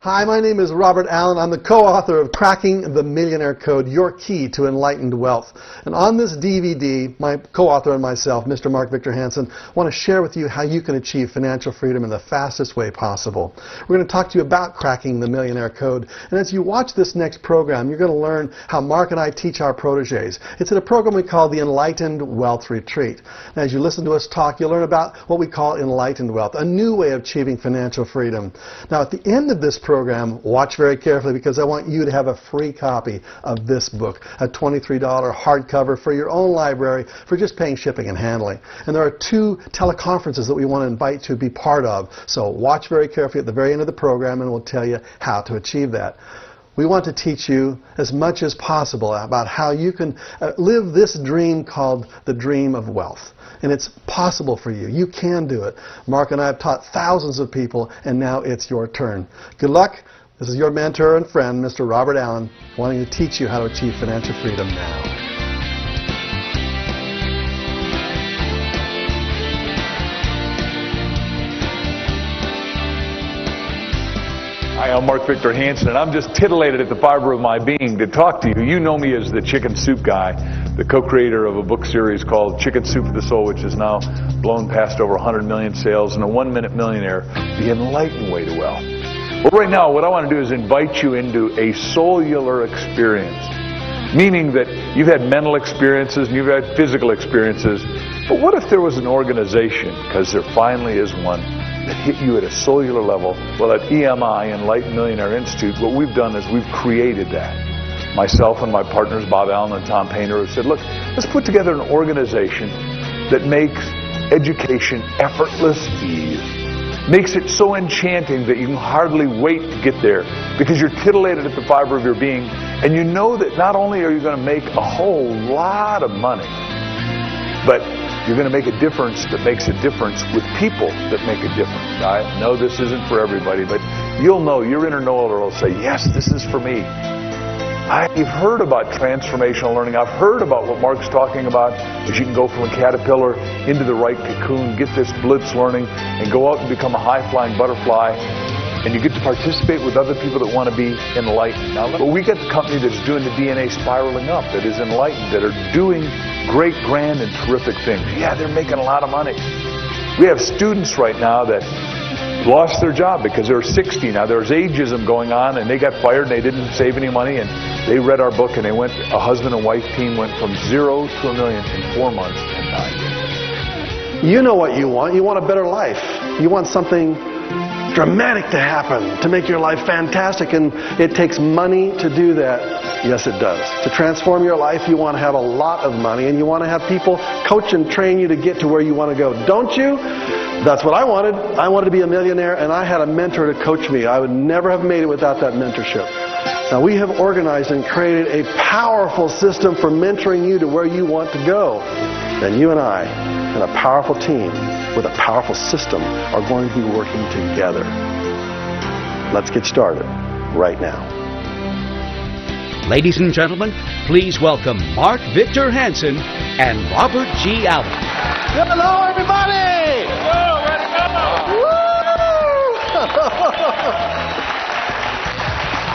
Hi, my name is Robert Allen. I'm the co-author of Cracking the Millionaire Code, Your Key to Enlightened Wealth. And on this DVD, my co-author and myself, Mr. Mark Victor Hansen, want to share with you how you can achieve financial freedom in the fastest way possible. We're going to talk to you about Cracking the Millionaire Code. And as you watch this next program, you're going to learn how Mark and I teach our proteges. It's in a program we call the Enlightened Wealth Retreat. And as you listen to us talk, you'll learn about what we call enlightened wealth, a new way of achieving financial freedom. Now, at the end of this program, watch very carefully because I want you to have a free copy of this book, a $23 hardcover for your own library for just paying shipping and handling. And there are 2 teleconferences that we want to invite you to be part of. So watch very carefully at the very end of the program and we'll tell you how to achieve that. We want to teach you as much as possible about how you can live this dream called the dream of wealth. And it's possible for you. You can do it. Mark and I have taught thousands of people, and now it's your turn. Good luck. This is your mentor and friend, Mr. Robert Allen, wanting to teach you how to achieve financial freedom now. Hi, I'm Mark Victor Hansen, and I'm just titillated at the fiber of my being to talk to you. You know me as the Chicken Soup Guy, the co-creator of a book series called Chicken Soup for the Soul, which is now blown past over 100 million sales, and a 1-minute millionaire, the enlightened way to wealth. Well, right now, what I want to do is invite you into a cellular experience, meaning that you've had mental experiences and you've had physical experiences, but what if there was an organization, because there finally is one, that hit you at a cellular level? Well, at EMI, Enlightened Millionaire Institute, what we've done is we've created that. Myself and my partners, Bob Allen and Tom Painter, have said, look, let's put together an organization that makes education effortless ease. Makes it so enchanting that you can hardly wait to get there because you're titillated at the fiber of your being, and you know that not only are you going to make a whole lot of money, but you're going to make a difference that makes a difference with people that make a difference. I know this isn't for everybody, but you'll know, your inner knower will say, yes, this is for me. I've heard about transformational learning. I've heard about what Mark's talking about, is you can go from a caterpillar into the right cocoon, get this blitz learning, and go out and become a high-flying butterfly, and you get to participate with other people that want to be enlightened. Now, but we got the company that's doing the DNA spiraling up, that is enlightened, that are doing great, grand, and terrific things. Yeah, they're making a lot of money. We have students right now that lost their job because they're 60 now. There's ageism going on, and they got fired, and they didn't save any money, and they read our book, and they went, a husband and wife team went from 0 to $1 million in 4 months and 9 years. You know what you want. You want a better life. You want something dramatic to happen, to make your life fantastic, and it takes money to do that. Yes, it does. To transform your life, you want to have a lot of money, and you want to have people coach and train you to get to where you want to go. Don't you? That's what I wanted. I wanted to be a millionaire, and I had a mentor to coach me. I would never have made it without that mentorship. Now, we have organized and created a powerful system for mentoring you to where you want to go. And you and I, and a powerful team with a powerful system, are going to be working together. Let's get started right now. Ladies and gentlemen, please welcome Mark Victor Hansen and Robert G. Allen. Hello, everybody! Hello, ready to go!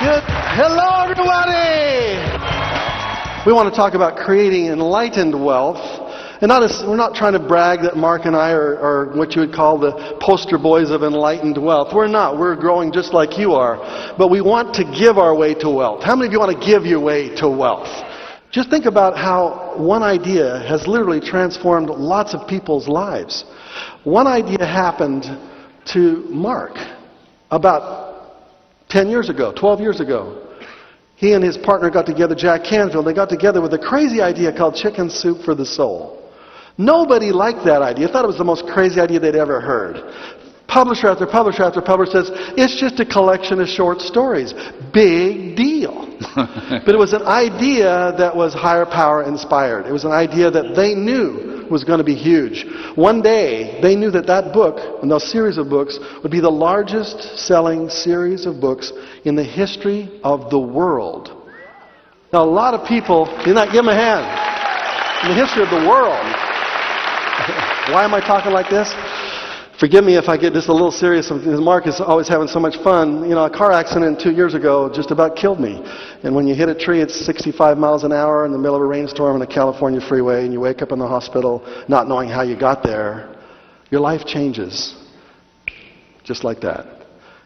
Good. Hello, everybody! We want to talk about creating enlightened wealth. And we're not trying to brag that Mark and I are what you would call the poster boys of enlightened wealth. We're not. We're growing just like you are. But we want to give our way to wealth. How many of you want to give your way to wealth? Just think about how one idea has literally transformed lots of people's lives. One idea happened to Mark about 10 years ago, 12 years ago. He and his partner got together, Jack Canfield. They got together with a crazy idea called Chicken Soup for the Soul. Nobody liked that idea. Thought it was the most crazy idea they'd ever heard. Publisher after publisher after publisher says, it's just a collection of short stories. Big deal. But it was an idea that was higher power inspired. It was an idea that they knew was going to be huge. One day, they knew that that book, and those series of books, would be the largest selling series of books in the history of the world. Now, a lot of people, give them a hand. In the history of the world. Why am I talking like this? Forgive me if I get just a little serious. Mark is always having so much fun. You know, a car accident 2 years ago just about killed me. And when you hit a tree at 65 miles an hour in the middle of a rainstorm on the California freeway, and you wake up in the hospital not knowing how you got there, your life changes. Just like that.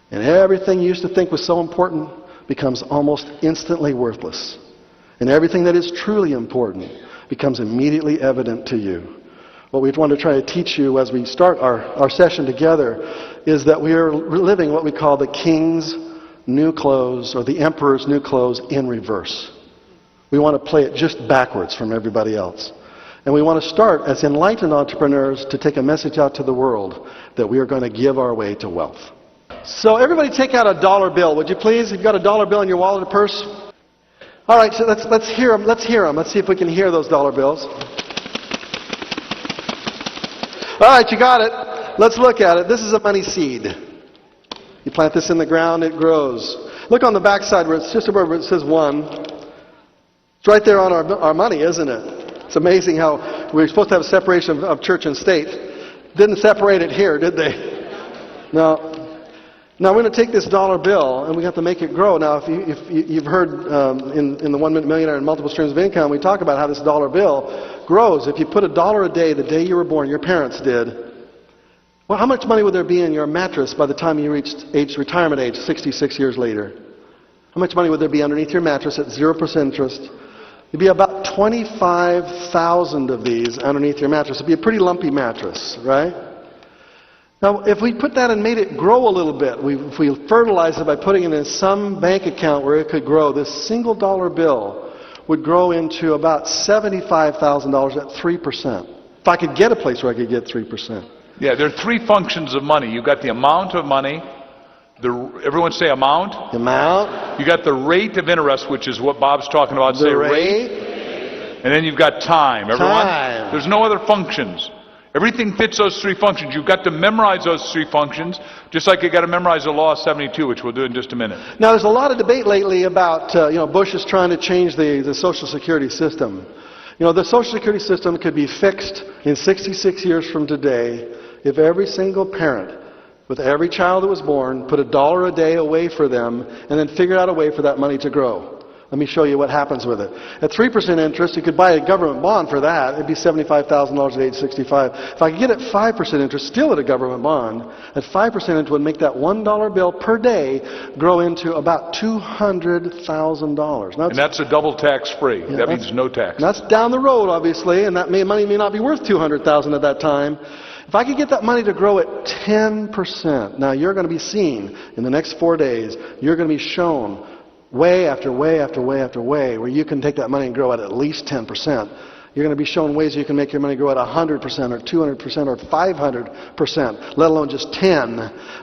And everything you used to think was so important becomes almost instantly worthless. And everything that is truly important becomes immediately evident to you. What we want to try to teach you as we start our session together is that we are living what we call the king's new clothes, or the emperor's new clothes, in reverse. We want to play it just backwards from everybody else. And we want to start as enlightened entrepreneurs to take a message out to the world that we are going to give our way to wealth. So everybody take out a dollar bill, would you please? You've got a dollar bill in your wallet or purse? All right, so let's hear them. Let's see if we can hear those dollar bills. All right, you got it. Let's look at it. This is a money seed. You plant this in the ground, it grows. Look on the back side where it's just where it says 1. It's right there on our money, isn't it? It's amazing how we're supposed to have a separation of church and state. Didn't separate it here, did they? No. Now we're going to take this dollar bill and we have to make it grow. Now if you've heard in the 1 Minute Millionaire and Multiple Streams of Income, we talk about how this dollar bill grows. If you put $1 a day the day you were born, your parents did, well, how much money would there be in your mattress by the time you reached retirement age, 66 years later? How much money would there be underneath your mattress at 0% interest? It'd be about 25,000 of these underneath your mattress. It'd be a pretty lumpy mattress, right? Now, if we put that and made it grow a little bit, if we fertilized it by putting it in some bank account where it could grow, this single dollar bill would grow into about $75,000 at 3%. If I could get a place where I could get 3%. Yeah, there are 3 functions of money. You've got the amount of money. Everyone say amount. Amount. You got the rate of interest, which is what Bob's talking about. Say rate. And then you've got time. Everyone? Time. There's no other functions. Everything fits those 3 functions. You've got to memorize those 3 functions, just like you got to memorize the law of 72, which we'll do in just a minute. Now, there's a lot of debate lately about, Bush is trying to change the Social Security system. You know, the Social Security system could be fixed in 66 years from today if every single parent with every child that was born put $1 a day away for them and then figured out a way for that money to grow. Let me show you what happens with it. At 3% interest, you could buy a government bond for that. It'd be $75,000 at age 65. If I could get at 5% interest, still at a government bond, at 5% interest would make that $1 bill per day grow into about $200,000. And that's a double tax-free. Yeah, that means no tax. That's down the road, obviously, and that money may not be worth $200,000 at that time. If I could get that money to grow at 10%, now you're going to be seen in the next 4 days, you're going to be shown way after way after way after way where you can take that money and grow at least 10%. You're going to be shown ways you can make your money grow at 100% or 200% or 500%, let alone just 10.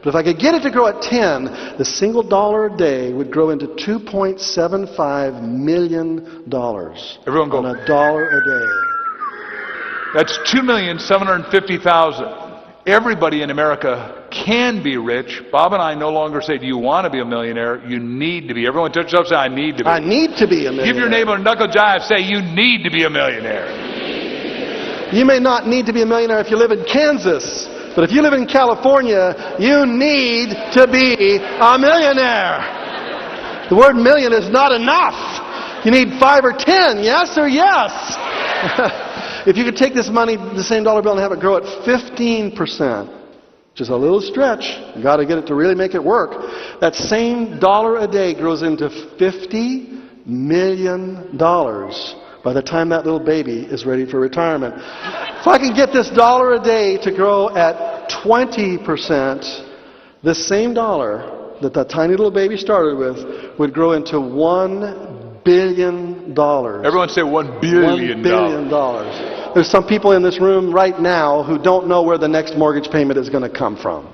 But if I could get it to grow at 10, the single dollar a day would grow into $2.75 million. Everyone go. On $1 a day. That's 2,750,000. Everybody in America can be rich. Bob and I no longer say, do you want to be a millionaire? You need to be. Everyone touch yourself, say, I need to be. I need to be a millionaire. Give your neighbor a knuckle jive, say, you need to be a millionaire. You may not need to be a millionaire if you live in Kansas, but if you live in California, you need to be a millionaire. The word million is not enough. You need 5 or 10, yes or yes? If you could take this money, the same dollar bill, and have it grow at 15%, which is a little stretch, you've got to get it to really make it work, that same dollar a day grows into $50 million by the time that little baby is ready for retirement. If I can get this dollar a day to grow at 20%, the same dollar that that tiny little baby started with would grow into $1 billion. Everyone say $1 billion. $1 billion. There's some people in this room right now who don't know where the next mortgage payment is going to come from.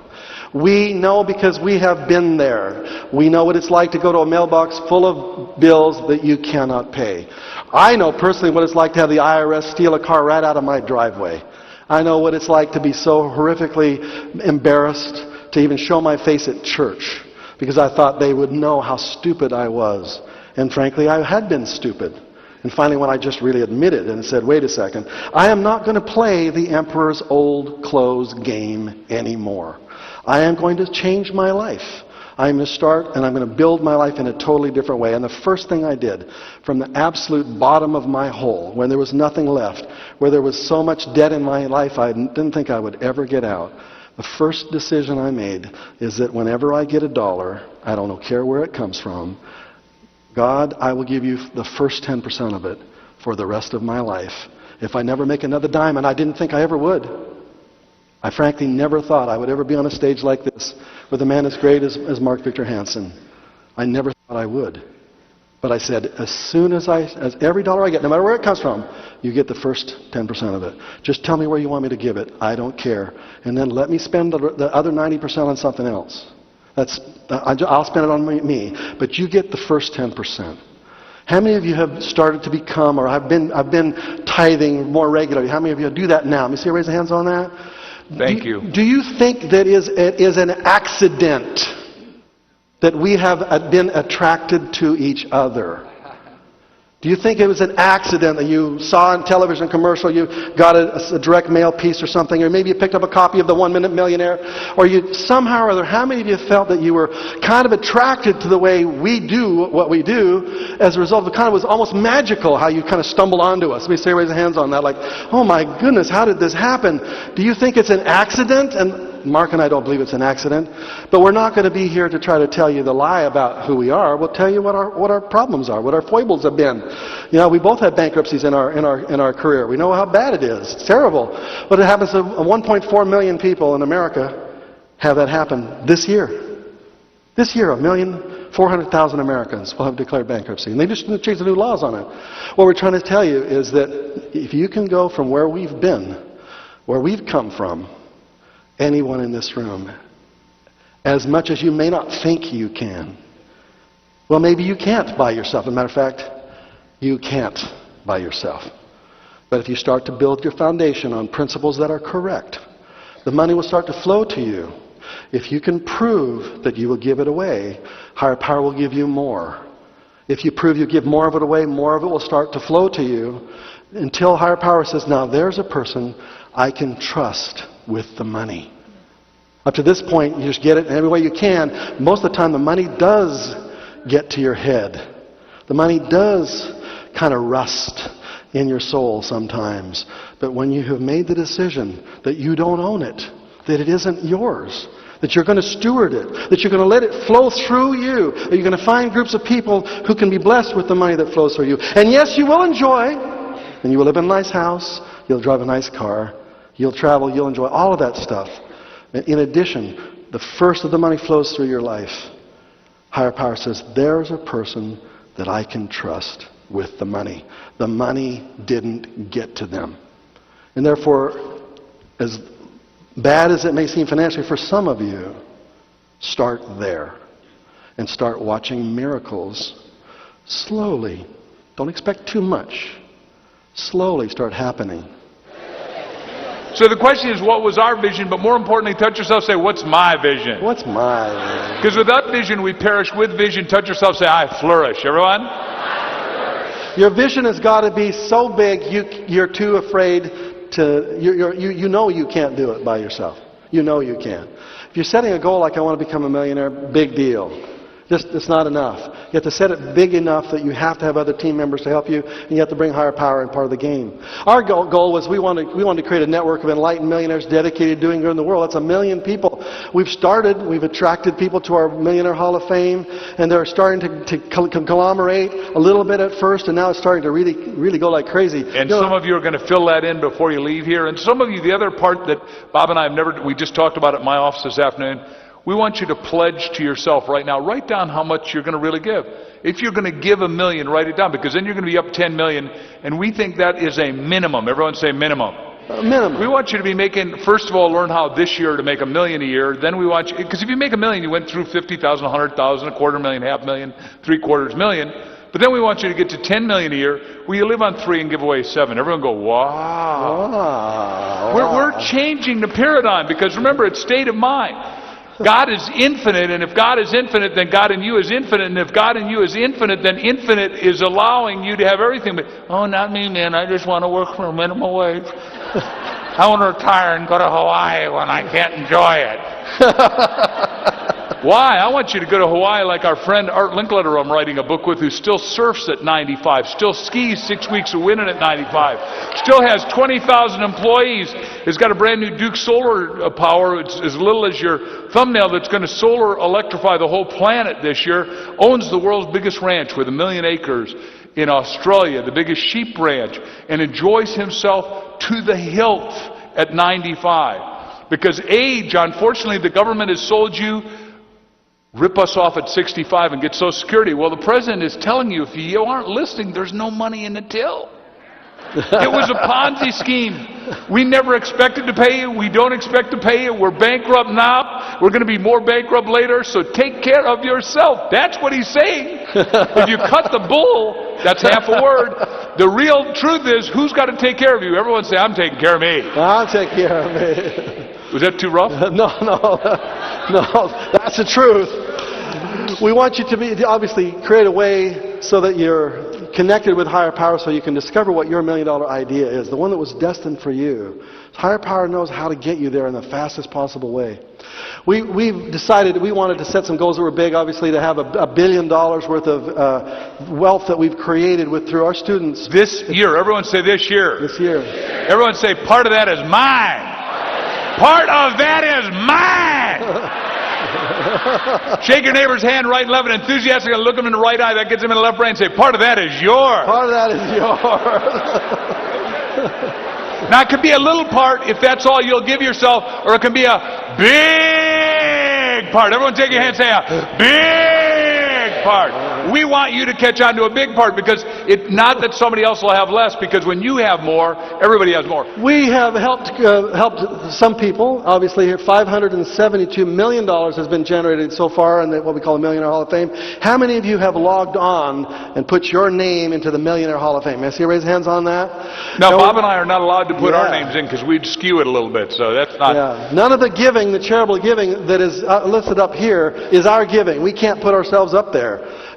We know because we have been there. We know what it's like to go to a mailbox full of bills that you cannot pay. I know personally what it's like to have the IRS steal a car right out of my driveway. I know what it's like to be so horrifically embarrassed to even show my face at church because I thought they would know how stupid I was. And frankly, I had been stupid. And finally, when I just really admitted and said, wait a second, I am not going to play the emperor's old clothes game anymore. I am going to change my life. I'm going to start and I'm going to build my life in a totally different way. And the first thing I did, from the absolute bottom of my hole, when there was nothing left, where there was so much debt in my life I didn't think I would ever get out, the first decision I made is that whenever I get $1, I don't care where it comes from, God, I will give you the first 10% of it for the rest of my life. If I never make another dime, and I didn't think I ever would. I frankly never thought I would ever be on a stage like this with a man as great as Mark Victor Hansen. I never thought I would. But I said, as every dollar I get, no matter where it comes from, you get the first 10% of it. Just tell me where you want me to give it. I don't care. And then let me spend the other 90% on something else. I'll spend it on me. But you get the first 10%. How many of you have started to become, or I've been tithing more regularly? How many of you do that now? Let me see you raise your hands on that. Thank you. Do you think that it is an accident that we have been attracted to each other? Do you think it was an accident that you saw on television commercial, you got a direct mail piece or something, or maybe you picked up a copy of The 1 Minute Millionaire, or you somehow or other, how many of you felt that you were kind of attracted to the way we do what we do as a result of it kind of was almost magical how you kind of stumbled onto us? Let me say, raise your hands on that, like, oh my goodness, how did this happen? Do you think it's an accident? And Mark and I don't believe it's an accident, but we're not going to be here to try to tell you the lie about who we are. We'll tell you what our problems are, what our foibles have been. You know, we both had bankruptcies in our career. We know how bad it is. It's terrible. But it happens to 1.4 million people in America have that happen this year. This year, 1,400,000 Americans will have declared bankruptcy. And they just changed the new laws on it. What we're trying to tell you is that if you can go from where we've been, where we've come from, anyone in this room, as much as you may not think you can. Well, maybe you can't by yourself. As a matter of fact, you can't by yourself. But if you start to build your foundation on principles that are correct, the money will start to flow to you. If you can prove that you will give it away, higher power will give you more. If you prove you give more of it away, more of it will start to flow to you until higher power says, now there's a person I can trust with the money. Up to this point, you just get it in every way you can. Most of the time, the money does get to your head. The money does kind of rust in your soul sometimes. But when you have made the decision that you don't own it, that it isn't yours, that you're going to steward it, that you're going to let it flow through you, that you're going to find groups of people who can be blessed with the money that flows through you. And yes, you will enjoy, and you will live in a nice house, you'll drive a nice car, you'll travel, you'll enjoy all of that stuff. In addition, the first of the money flows through your life. Higher power says, there's a person that I can trust with the money. The money didn't get to them. And therefore, as bad as it may seem financially for some of you, start there. And start watching miracles slowly. Don't expect too much. Slowly start happening. So the question is, what was our vision? But more importantly, touch yourself, say, what's my vision? What's my vision? Because without vision, we perish. With vision, touch yourself, say, I flourish. Everyone? Your vision has got to be so big, you're too afraid to, you know you can't do it by yourself. You know you can't. If you're setting a goal like I want to become a millionaire, big deal. It's not enough. You have to set it big enough that you have to have other team members to help you, and you have to bring higher power in part of the game. Our goal was we wanted to create a network of enlightened millionaires dedicated to doing good in the world. That's 1 million people. We've attracted people to our Millionaire Hall of Fame, and they're starting to conglomerate a little bit at first, and now it's starting to really go like crazy. And some of you are going to fill that in before you leave here. And some of you, the other part that Bob and I we just talked about at my office this afternoon, we want you to pledge to yourself right now. Write down how much you're going to really give. If you're going to give $1 million, write it down, because then you're going to be up 10 million, and we think that is a minimum. Everyone say minimum. Minimum. We want you to be making, first of all, learn how this year to make $1 million a year. Then we want you, because if you make $1 million, you went through 50,000, 100,000, $250,000, $500,000, $750,000. But then we want you to get to 10 million a year, where you live on 3 and give away 7. Everyone go, wow. Wow. We're changing the paradigm, because remember, it's state of mind. God is infinite, and if God is infinite, then God in you is infinite, and if God in you is infinite, then infinite is allowing you to have everything. But, oh, not me, man, I just want to work for a minimum wage. I want to retire and go to Hawaii when I can't enjoy it. Why? I want you to go to Hawaii like our friend Art Linkletter I'm writing a book with, who still surfs at 95, still skis 6 weeks of winter at 95, still has 20,000 employees, has got a brand new Duke solar power, it's as little as your thumbnail, that's going to solar electrify the whole planet this year, owns the world's biggest ranch with 1 million acres in Australia, the biggest sheep ranch, and enjoys himself to the hilt at 95. Because age, unfortunately, the government has sold you, rip us off at 65 and get Social Security. Well, the president is telling you, if you aren't listening, there's no money in the till. It was a Ponzi scheme. We never expected to pay you. We don't expect to pay you. We're bankrupt now. We're going to be more bankrupt later, so take care of yourself. That's what he's saying. If you cut the bull, that's half a word. The real truth is, who's got to take care of you? Everyone say, I'm taking care of me. I'll take care of me. Was that too rough? No, that's the truth. We want you to obviously create a way so that you're connected with higher power, so you can discover what your $1 million idea is, the one that was destined for you. Higher power knows how to get you there in the fastest possible way. We've decided we wanted to set some goals that were big, obviously, to have $1 billion worth of wealth that we've created through our students. This year. Everyone say this year. This year. Everyone say, part of that is mine. Part of that is mine. Shake your neighbor's hand right and left and enthusiastically look him in the right eye. That gets him in the left brain and say, part of that is yours. Part of that is yours. Now, it could be a little part if that's all you'll give yourself, or it can be a big part. Everyone take your hand and say a big part. We want you to catch on to a big part, because it's not that somebody else will have less, because when you have more, everybody has more. We have helped some people. Obviously, $572 million has been generated so far in what we call the Millionaire Hall of Fame. How many of you have logged on and put your name into the Millionaire Hall of Fame? May I see you raise hands on that? Now, Bob and I are not allowed to put our names in because we'd skew it a little bit, so that's not... Yeah. None of the giving, the charitable giving that is listed up here is our giving. We can't put ourselves up there.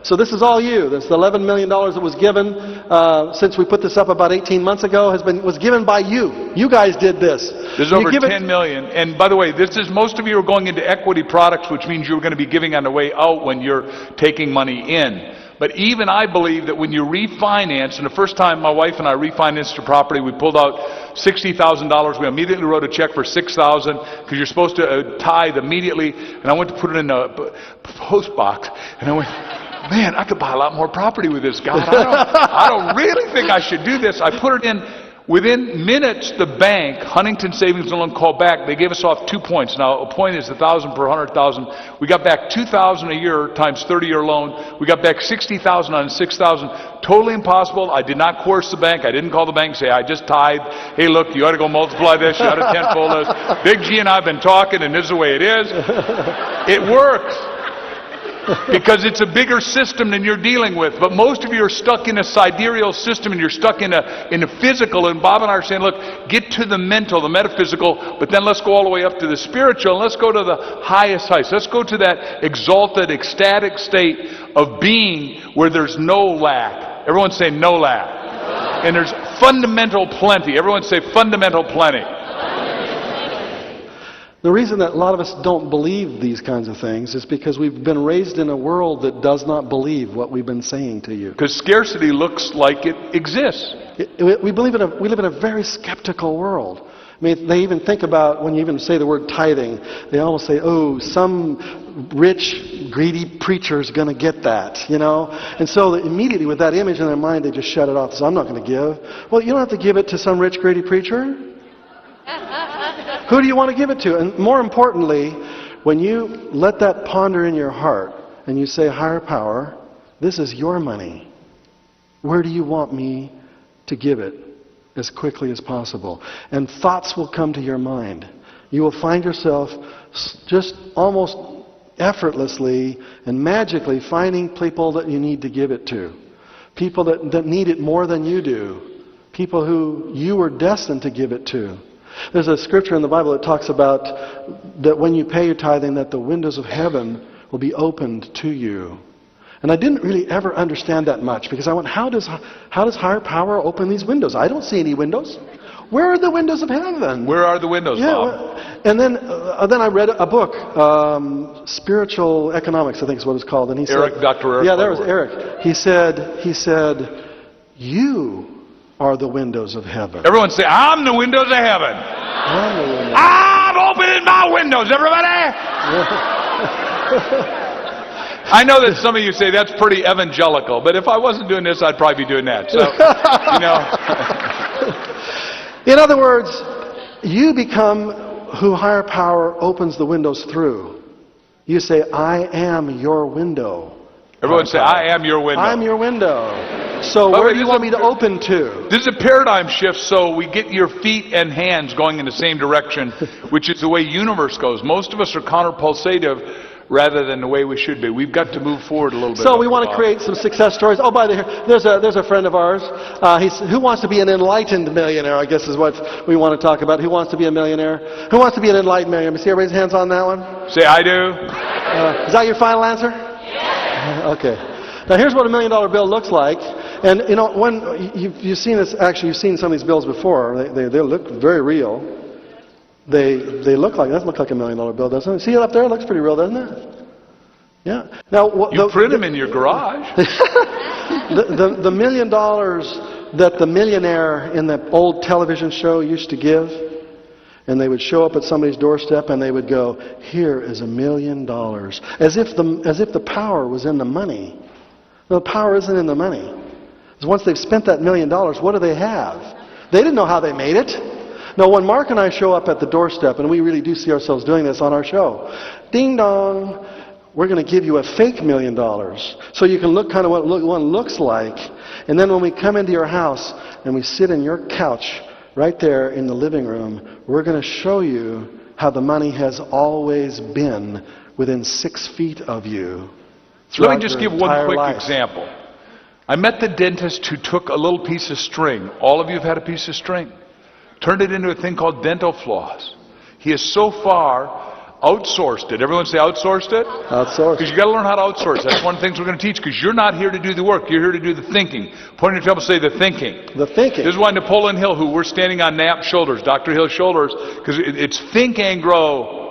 So this is all you. This $11 million that was given since we put this up about 18 months ago was given by you. You guys did this. There's over 10 million. And by the way, most of you are going into equity products, which means you're going to be giving on the way out when you're taking money in. But even I believe that when you refinance, and the first time my wife and I refinanced a property, we pulled out $60,000. We immediately wrote a check for $6,000 because you're supposed to tithe immediately. And I went to put it in a post box, and I went, man, I could buy a lot more property with this. God, I don't really think I should do this. I put it in. Within minutes, the bank, Huntington Savings and Loan, called back. They gave us off 2 points. Now, a point is 1,000 per 100,000. We got back 2,000 a year times 30-year loan. We got back 60,000 on 6,000. Totally impossible. I did not coerce the bank. I didn't call the bank and say, I just tithed. Hey, look, you ought to go multiply this. You ought to tenfold this. Big G and I have been talking, and this is the way it is. It works. Because it's a bigger system than you're dealing with. But most of you are stuck in a sidereal system, and you're stuck in a physical. And Bob and I are saying, look, get to the mental, the metaphysical, but then let's go all the way up to the spiritual, and let's go to the highest heights. Let's go to that exalted, ecstatic state of being where there's no lack. Everyone say no lack. And there's fundamental plenty. Everyone say fundamental plenty. The reason that a lot of us don't believe these kinds of things is because we've been raised in a world that does not believe what we've been saying to you. Because scarcity looks like it exists. We live in a very skeptical world. I mean, they even think about, when you even say the word tithing, they almost say, oh, some rich, greedy preacher's going to get that, you know? And so immediately with that image in their mind, they just shut it off. So I'm not going to give. Well, you don't have to give it to some rich, greedy preacher. Who do you want to give it to? And more importantly, when you let that ponder in your heart and you say, higher power, this is your money. Where do you want me to give it as quickly as possible? And thoughts will come to your mind. You will find yourself just almost effortlessly and magically finding people that you need to give it to. People that need it more than you do. People who you were destined to give it to. There's a scripture in the Bible that talks about that when you pay your tithing, that the windows of heaven will be opened to you. And I didn't really ever understand that much, because I went, how does higher power open these windows? I don't see any windows. Where are the windows of heaven? Where are the windows, Bob? And then I read a book, Spiritual Economics, I think is what it's called. And he said, Dr. Eric. Yeah, there was Eric. He said, you are the windows of heaven. Everyone say, I'm the windows of heaven. I'm opening my windows, everybody. I know that some of you say that's pretty evangelical, but if I wasn't doing this, I'd probably be doing that. So, you know. In other words, you become who higher power opens the windows through. You say, I am your window. Everyone say, I am your window. I'm your window. So where do you want me to open to? This is a paradigm shift, so we get your feet and hands going in the same direction, which is the way universe goes. Most of us are counterpulsative rather than the way we should be. We've got to move forward a little bit. So we want to create some success stories. Oh, by the way, there's a friend of ours. Who wants to be an enlightened millionaire, I guess is what we want to talk about. Who wants to be a millionaire? Who wants to be an enlightened millionaire? See everybody's hands on that one? Say, I do. Is that your final answer? Okay. Now here's what $1 million bill looks like. And you know, when you've seen this, actually you've seen some of these bills before. They look very real. They look like, that looks like $1 million bill, doesn't it? See it up there? It looks pretty real, doesn't it? Yeah. Now you print them in your garage. the $1 million that the millionaire in the old television show used to give, and they would show up at somebody's doorstep and they would go, here is $1 million. As if the power was in the money. No, the power isn't in the money. Because once they've spent that $1 million, what do they have? They didn't know how they made it. Now, when Mark and I show up at the doorstep, and we really do see ourselves doing this on our show, ding dong, we're going to give you a fake $1 million so you can look kind of what one looks like. And then when we come into your house and we sit in your couch right there in the living room, we're going to show you how the money has always been within 6 feet of you. Let me just give one quick example. I met the dentist who took a little piece of string. All of you have had a piece of string. Turned it into a thing called dental floss. He has so far outsourced it. Everyone say outsourced it? Outsourced. Because you got to learn how to outsource. That's one of the things we're going to teach, because you're not here to do the work. You're here to do the thinking. Point at your table, say the thinking. The thinking. This is why Napoleon Hill, who we're standing on Knapp's shoulders, Dr. Hill's shoulders, because it's think and grow.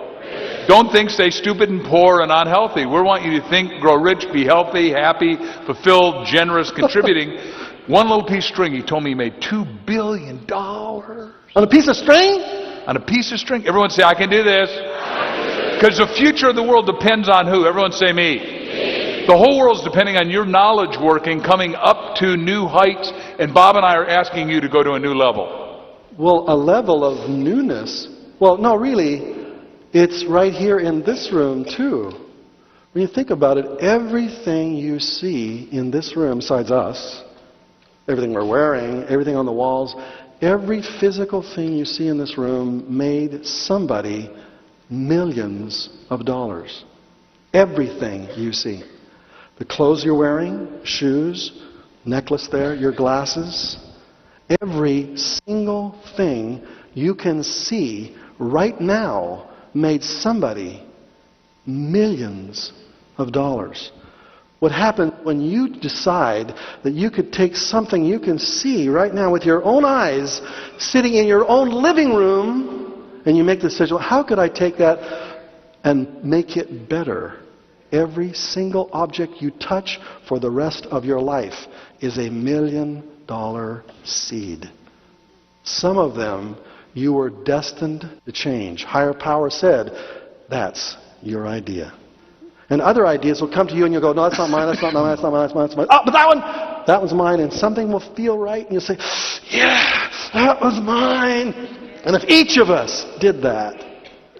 Don't think, stay stupid and poor and unhealthy. We want you to think, grow rich, be healthy, happy, fulfilled, generous, contributing. One little piece of string, he told me he made $2 billion. On a piece of string? On a piece of string. Everyone say, I can do this. Because the future of the world depends on who? Everyone say me. The whole world's depending on your knowledge working, coming up to new heights, and Bob and I are asking you to go to a new level. Well, a level of newness. Well, no, really, it's right here in this room, too. When you think about it, everything you see in this room, besides us, everything we're wearing, everything on the walls, every physical thing you see in this room made somebody millions of dollars. Everything you see. The clothes you're wearing, shoes, necklace there, your glasses, every single thing you can see right now made somebody millions of dollars. What happened when you decide that you could take something you can see right now with your own eyes, sitting in your own living room, and you make the decision, well, how could I take that and make it better? Every single object you touch for the rest of your life is $1 million seed. Some of them you were destined to change. Higher power said, that's your idea. And other ideas will come to you and you'll go, no, that's not mine, that's not mine, that's not mine, that's mine, that's mine. Oh, but that one's mine. And something will feel right and you'll say, yeah, that was mine. And if each of us did that,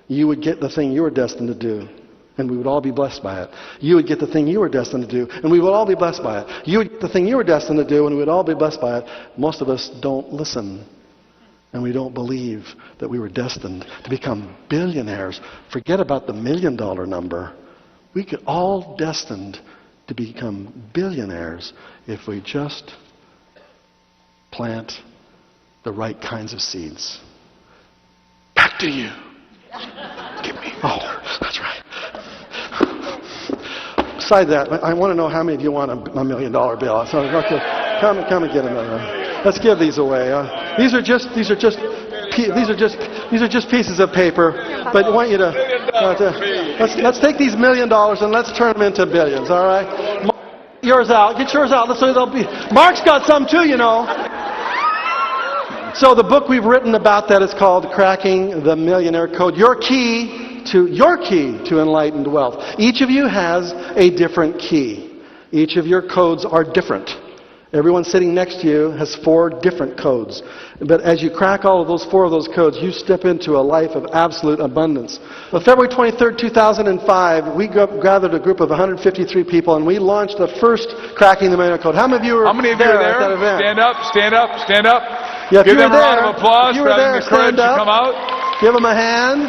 you would get the thing you were destined to do. And we would all be blessed by it. You would get the thing you were destined to do, and we would all be blessed by it. You would get the thing you were destined to do, and we would all be blessed by it. Most of us don't listen. And we don't believe that we were destined to become billionaires. Forget about the $1 million number. We could all destined to become billionaires if we just plant the right kinds of seeds. Back to you. Give me. Besides that, I want to know how many of you want a $1 million bill. So, okay, come and get a million. Let's give these away. These are just pieces of paper, but I want you to let's take these $1 million and let's turn them into billions. All right, yours out. Get yours out. So they'll be. Mark's got some too, you know. So the book we've written about that is called Cracking the Millionaire Code. Your key to enlightened wealth. Each of you has a different key. Each of your codes are different. Everyone sitting next to you has 4 different codes. But as you crack all of those 4 of those codes, you step into a life of absolute abundance. On February 23rd, 2005, we gathered a group of 153 people and we launched the first Cracking the Millionaire Code. How many of you were there at that event? Stand up, stand up, stand up. Yeah, give them a round of applause for having the courage to come out. Give them a hand.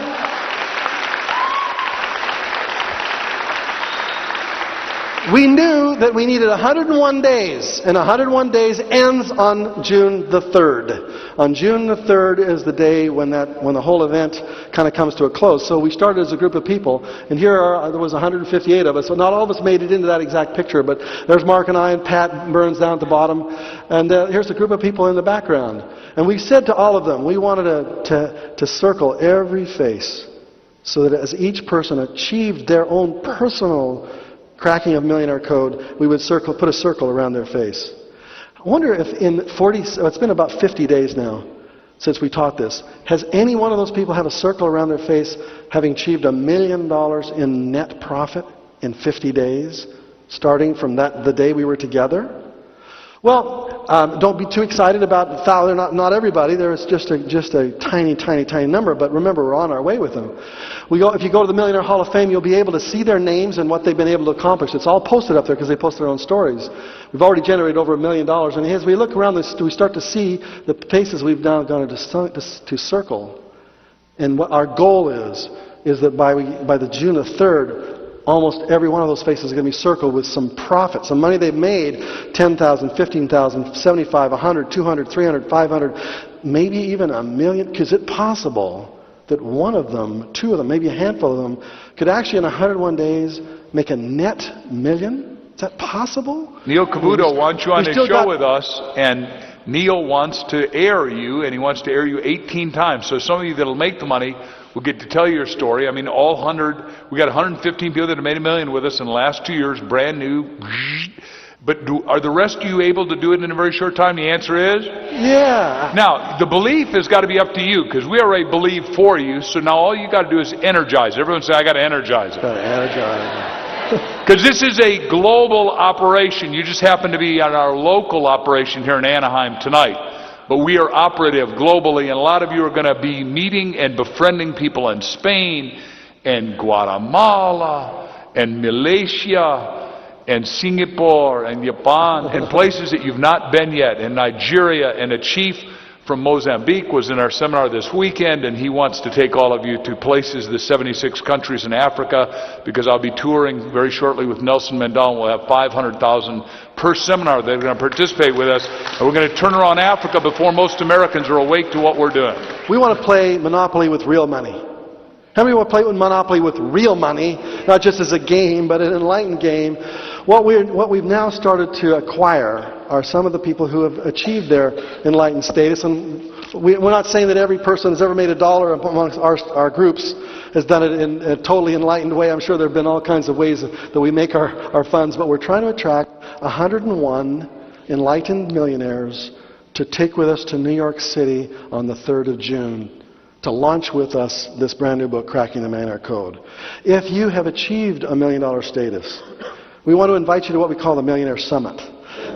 We knew that we needed 101 days, and 101 days ends on June the 3rd. On June the 3rd is the day when the whole event kind of comes to a close. So we started as a group of people, and there was 158 of us. So not all of us made it into that exact picture, but there's Mark and I and Pat Burns down at the bottom, and here's a group of people in the background. And we said to all of them, we wanted to circle every face, so that as each person achieved their own personal cracking of millionaire code, we would put a circle around their face. I wonder if it's been about 50 days now since we taught this. Has any one of those people have a circle around their face having achieved $1 million in net profit in 50 days, starting from the day we were together? Well, don't be too excited about not everybody. There's just a tiny, tiny, tiny number. But remember, we're on our way with them. If you go to the Millionaire Hall of Fame, you'll be able to see their names and what they've been able to accomplish. It's all posted up there because they post their own stories. We've already generated over $1 million. And as we look around this, we start to see the faces we've now gone to circle. And what our goal is that by the June the 3rd, almost every one of those faces is going to be circled with some profit, some money they've made, $10,000, $15,000, $75,000, $100,000, $200,000, $300,000, $500,000, maybe even $1 million. Is it possible that one of them, 2 of them, maybe a handful of them, could actually in 101 days make a net $1 million? Is that possible? Neil Cavuto wants you on his show with us, and Neil wants to air you, and he wants to air you 18 times. So some of you that'll make the money will get to tell you your story. I mean, we got 115 people that have made $1 million with us in the last 2 years, brand new. But are the rest of you able to do it in a very short time? The answer is? Yeah. Now, the belief has got to be up to you, because we already believe for you, so now all you got to do is energize it. Everyone say, I got to energize it. Got to energize it. Because this is a global operation. You just happen to be on our local operation here in Anaheim tonight. But we are operative globally, and a lot of you are going to be meeting and befriending people in Spain and Guatemala and Malaysia and Singapore and Japan and places that you've not been yet, and Nigeria. And a chief from Mozambique was in our seminar this weekend, and he wants to take all of you to places, the 76 countries in Africa, because I'll be touring very shortly with Nelson Mandela, and we'll have 500,000 per seminar that are going to participate with us, and we're going to turn around Africa before most Americans are awake to what we're doing. We want to play Monopoly with real money. How many want to play Monopoly with real money, not just as a game, but an enlightened game? What we've now started to acquire are some of the people who have achieved their enlightened status. And we're not saying that every person who's ever made $1 amongst our groups has done it in a totally enlightened way. I'm sure there have been all kinds of ways that we make our funds, but we're trying to attract 101 enlightened millionaires to take with us to New York City on the 3rd of June. To launch with us this brand new book, Cracking the Millionaire Code. If you have achieved $1 million status, we want to invite you to what we call the Millionaire Summit.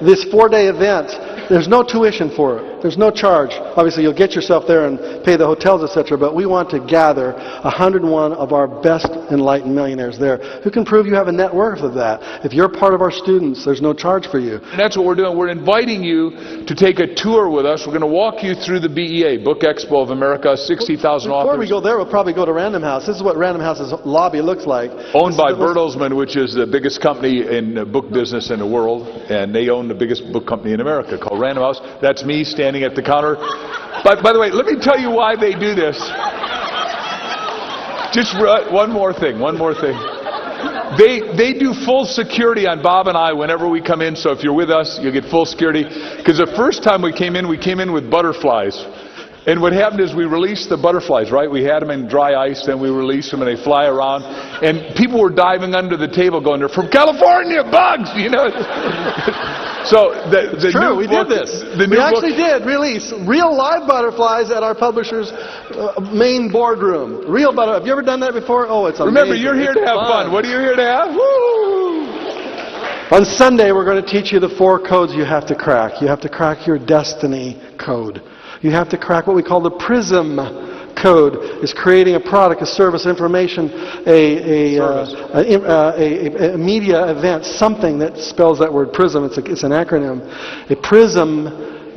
This 4-day event, there's no tuition for it. There's no charge. Obviously, you'll get yourself there and pay the hotels, etc., but we want to gather 101 of our best enlightened millionaires there who can prove you have a net worth of that. If you're part of our students, there's no charge for you. And that's what we're doing. We're inviting you to take a tour with us. We're going to walk you through the BEA, Book Expo of America, 60,000 authors. Before we go there, we'll probably go to Random House. This is what Random House's lobby looks like. Owned by Bertelsmann, which is the biggest company in book business in the world, and they own the biggest book company in America called Random House. That's me standing at the counter. But by the way, let me tell you why they do this. Just one more thing. They do full security on Bob and I whenever we come in, so if you're with us, you'll get full security. Because the first time we came in with butterflies. And what happened is we released the butterflies, right? We had them in dry ice, then we released them and they fly around. And people were diving under the table going, they're from California, bugs, you know. So the True, new we book, did this. The new We actually book, did release real live butterflies at our publisher's main boardroom. Real butterflies. Have you ever done that before? Oh, it's amazing. Remember, you're here to have fun. What are you here to have? Woo! On Sunday, we're going to teach you the 4 codes you have to crack. You have to crack your destiny code. You have to crack what we call the PRISM code. It's creating a product, a service, information, a media event, something that spells that word PRISM. It's an acronym. A prism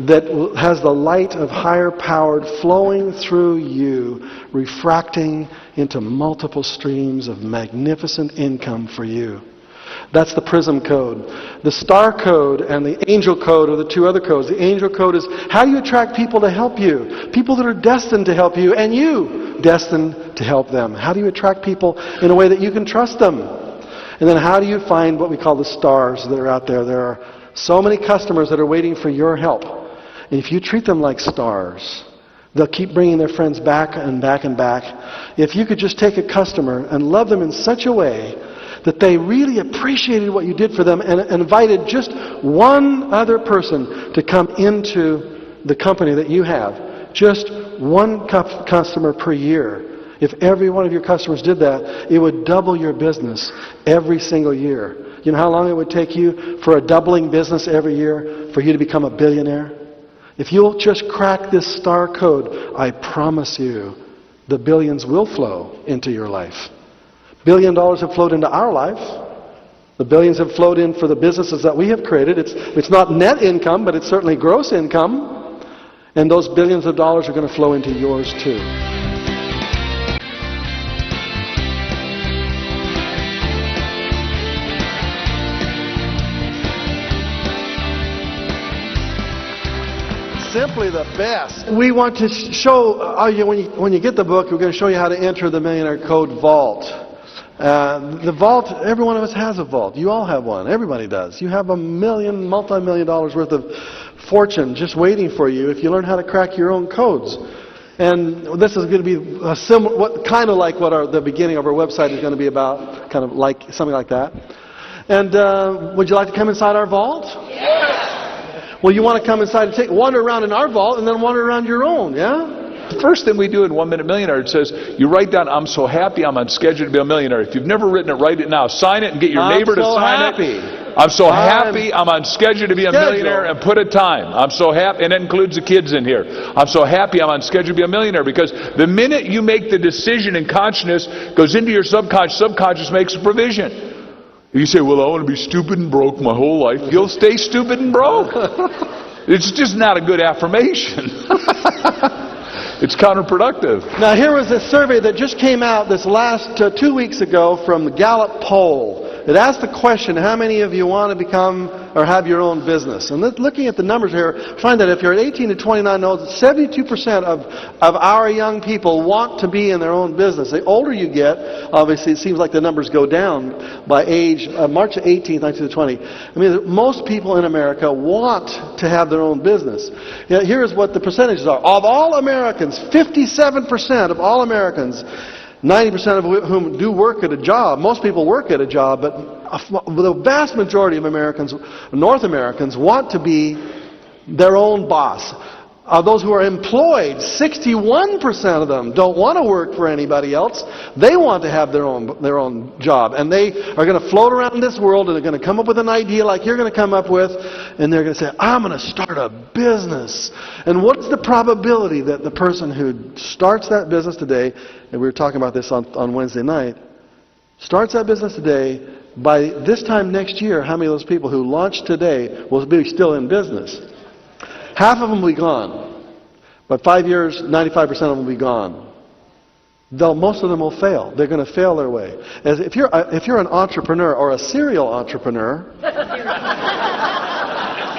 that has the light of higher powered flowing through you, refracting into multiple streams of magnificent income for you. That's the PRISM code. The STAR code and the ANGEL code are the 2 other codes. The ANGEL code is how you attract people to help you. People that are destined to help you, and you destined to help them. How do you attract people in a way that you can trust them? And then how do you find what we call the stars that are out there? There are so many customers that are waiting for your help. And if you treat them like stars, they'll keep bringing their friends back and back and back. If you could just take a customer and love them in such a way that they really appreciated what you did for them and invited just one other person to come into the company that you have. Just one customer per year. If every one of your customers did that, it would double your business every single year. You know how long it would take you for a doubling business every year for you to become a billionaire? If you'll just crack this STAR code, I promise you, the billions will flow into your life. $1 billion have flowed into our life. The billions have flowed in for the businesses that we have created. It's not net income, but it's certainly gross income. And those billions of dollars are going to flow into yours too. Simply the best. We want to show, when you get the book, we're going to show you how to enter the Millionaire Code Vault. The vault, every one of us has a vault. You all have one. Everybody does. You have multi-million dollars worth of fortune just waiting for you if you learn how to crack your own codes. And this is going to be kind of like what the beginning of our website is going to be about, kind of like something like that. And would you like to come inside our vault? Yes. Well, you want to come inside and wander around in our vault and then wander around your own, yeah? The first thing we do in 1 Minute Millionaire, it says, you write down, I'm so happy I'm on schedule to be a millionaire. If you've never written it, write it now. Sign it and get your neighbor to sign it. I'm so happy I'm on schedule to be a millionaire, and put a time. I'm so happy, and that includes the kids in here. I'm so happy I'm on schedule to be a millionaire, because the minute you make the decision and consciousness goes into your subconscious makes a provision. You say, well, I want to be stupid and broke my whole life. You'll stay stupid and broke. It's just not a good affirmation. It's counterproductive. Now, here was a survey that just came out this last 2 weeks ago from the Gallup poll. It asked the question, how many of you want to become or have your own business? And looking at the numbers here, find that if you're at 18 to 29 years old, 72% of our young people want to be in their own business. The older you get, obviously it seems like the numbers go down by age, March 18th, 1920. I mean, most people in America want to have their own business. You know, here's what the percentages are. Of all Americans, 57% of all Americans, 90% of whom do work at a job. Most people work at a job, but the vast majority of Americans, North Americans, want to be their own boss. Those who are employed, 61% of them don't want to work for anybody else. They want to have their own job. And they are going to float around this world, and they're going to come up with an idea like you're going to come up with, and they're going to say, I'm going to start a business. And what's the probability that the person who starts that business today, and we were talking about this on Wednesday night, starts that business today, by this time next year, how many of those people who launched today will be still in business? Half of them will be gone. But 5 years, 95% of them will be gone. Most of them will fail. They're going to fail their way. As if you're an entrepreneur or a serial entrepreneur,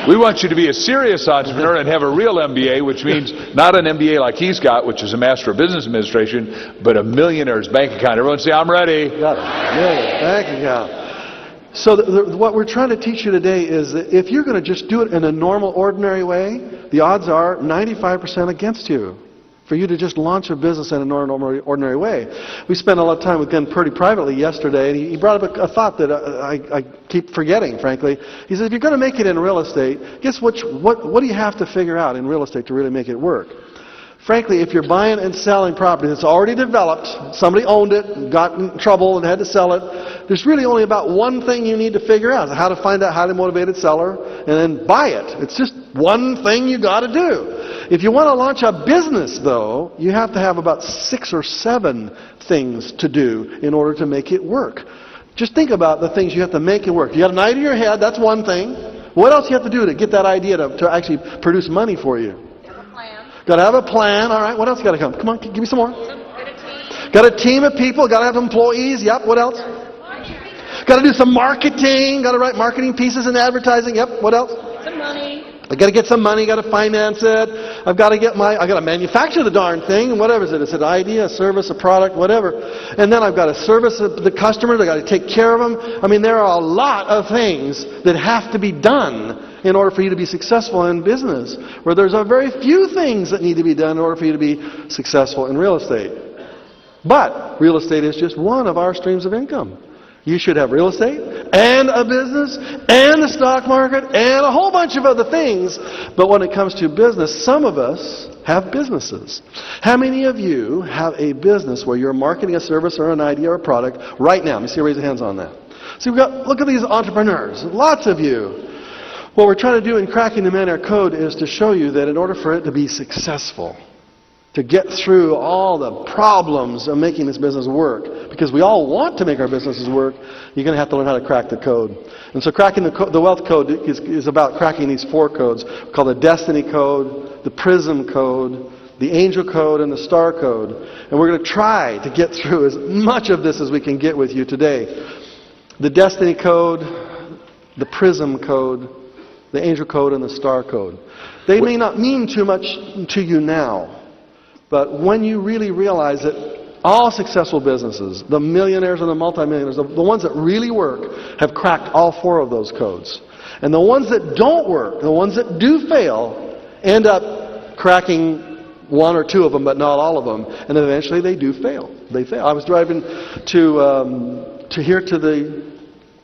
We want you to be a serious entrepreneur and have a real MBA, which means not an MBA like he's got, which is a Master of Business Administration, but a millionaire's bank account. Everyone say, I'm ready. Got it. Millionaire bank account. So what we're trying to teach you today is that if you're going to just do it in a normal, ordinary way, the odds are 95% against you for you to just launch a business in a normal, ordinary way. We spent a lot of time with Glenn Purdy privately yesterday, and he brought up a thought that I keep forgetting, frankly. He said, if you're going to make it in real estate, guess what do you have to figure out in real estate to really make it work? Frankly, if you're buying and selling property that's already developed, somebody owned it, got in trouble and had to sell it, there's really only about one thing you need to figure out, how to find that highly motivated seller and then buy it. It's just one thing you got to do. If you want to launch a business, though, you have to have about 6 or 7 things to do in order to make it work. Just think about the things you have to make it work. You got an idea in your head, that's one thing. What else you have to do to get that idea to actually produce money for you? Got to have a plan. All right, what else got to come? Come on, give me some more. Got a team of people. Got to have employees. Yep, what else? Got to do some marketing. Got to write marketing pieces and advertising. Yep, what else? Some money. I got to get some money. Got to finance it. I got to manufacture the darn thing. Whatever it is. It's an idea, a service, a product, whatever. And then I've got to service the customers. I got to take care of them. I mean, there are a lot of things that have to be done in order for you to be successful in business, where there's a very few things that need to be done in order for you to be successful in real estate. But real estate is just one of our streams of income. You should have real estate and a business and the stock market and a whole bunch of other things. But when it comes to business, some of us have businesses. How many of you have a business where you're marketing a service or an idea or a product right now? Let me see, raise your hands on that. See, look at these entrepreneurs, lots of you. What we're trying to do in Cracking the Millionaire Code is to show you that in order for it to be successful, to get through all the problems of making this business work, because we all want to make our businesses work, you're going to have to learn how to crack the code. And so cracking the wealth code is about cracking these 4 codes called the Destiny Code, the Prism Code, the Angel Code, and the Star Code. And we're going to try to get through as much of this as we can get with you today. The Destiny Code, the Prism Code, the Angel Code, and the Star Code. They may not mean too much to you now, but when you really realize that all successful businesses, the millionaires and the multimillionaires, the ones that really work, have cracked all 4 of those codes. And the ones that don't work, the ones that do fail, end up cracking 1 or 2 of them, but not all of them. And eventually they do fail. They fail. I was driving to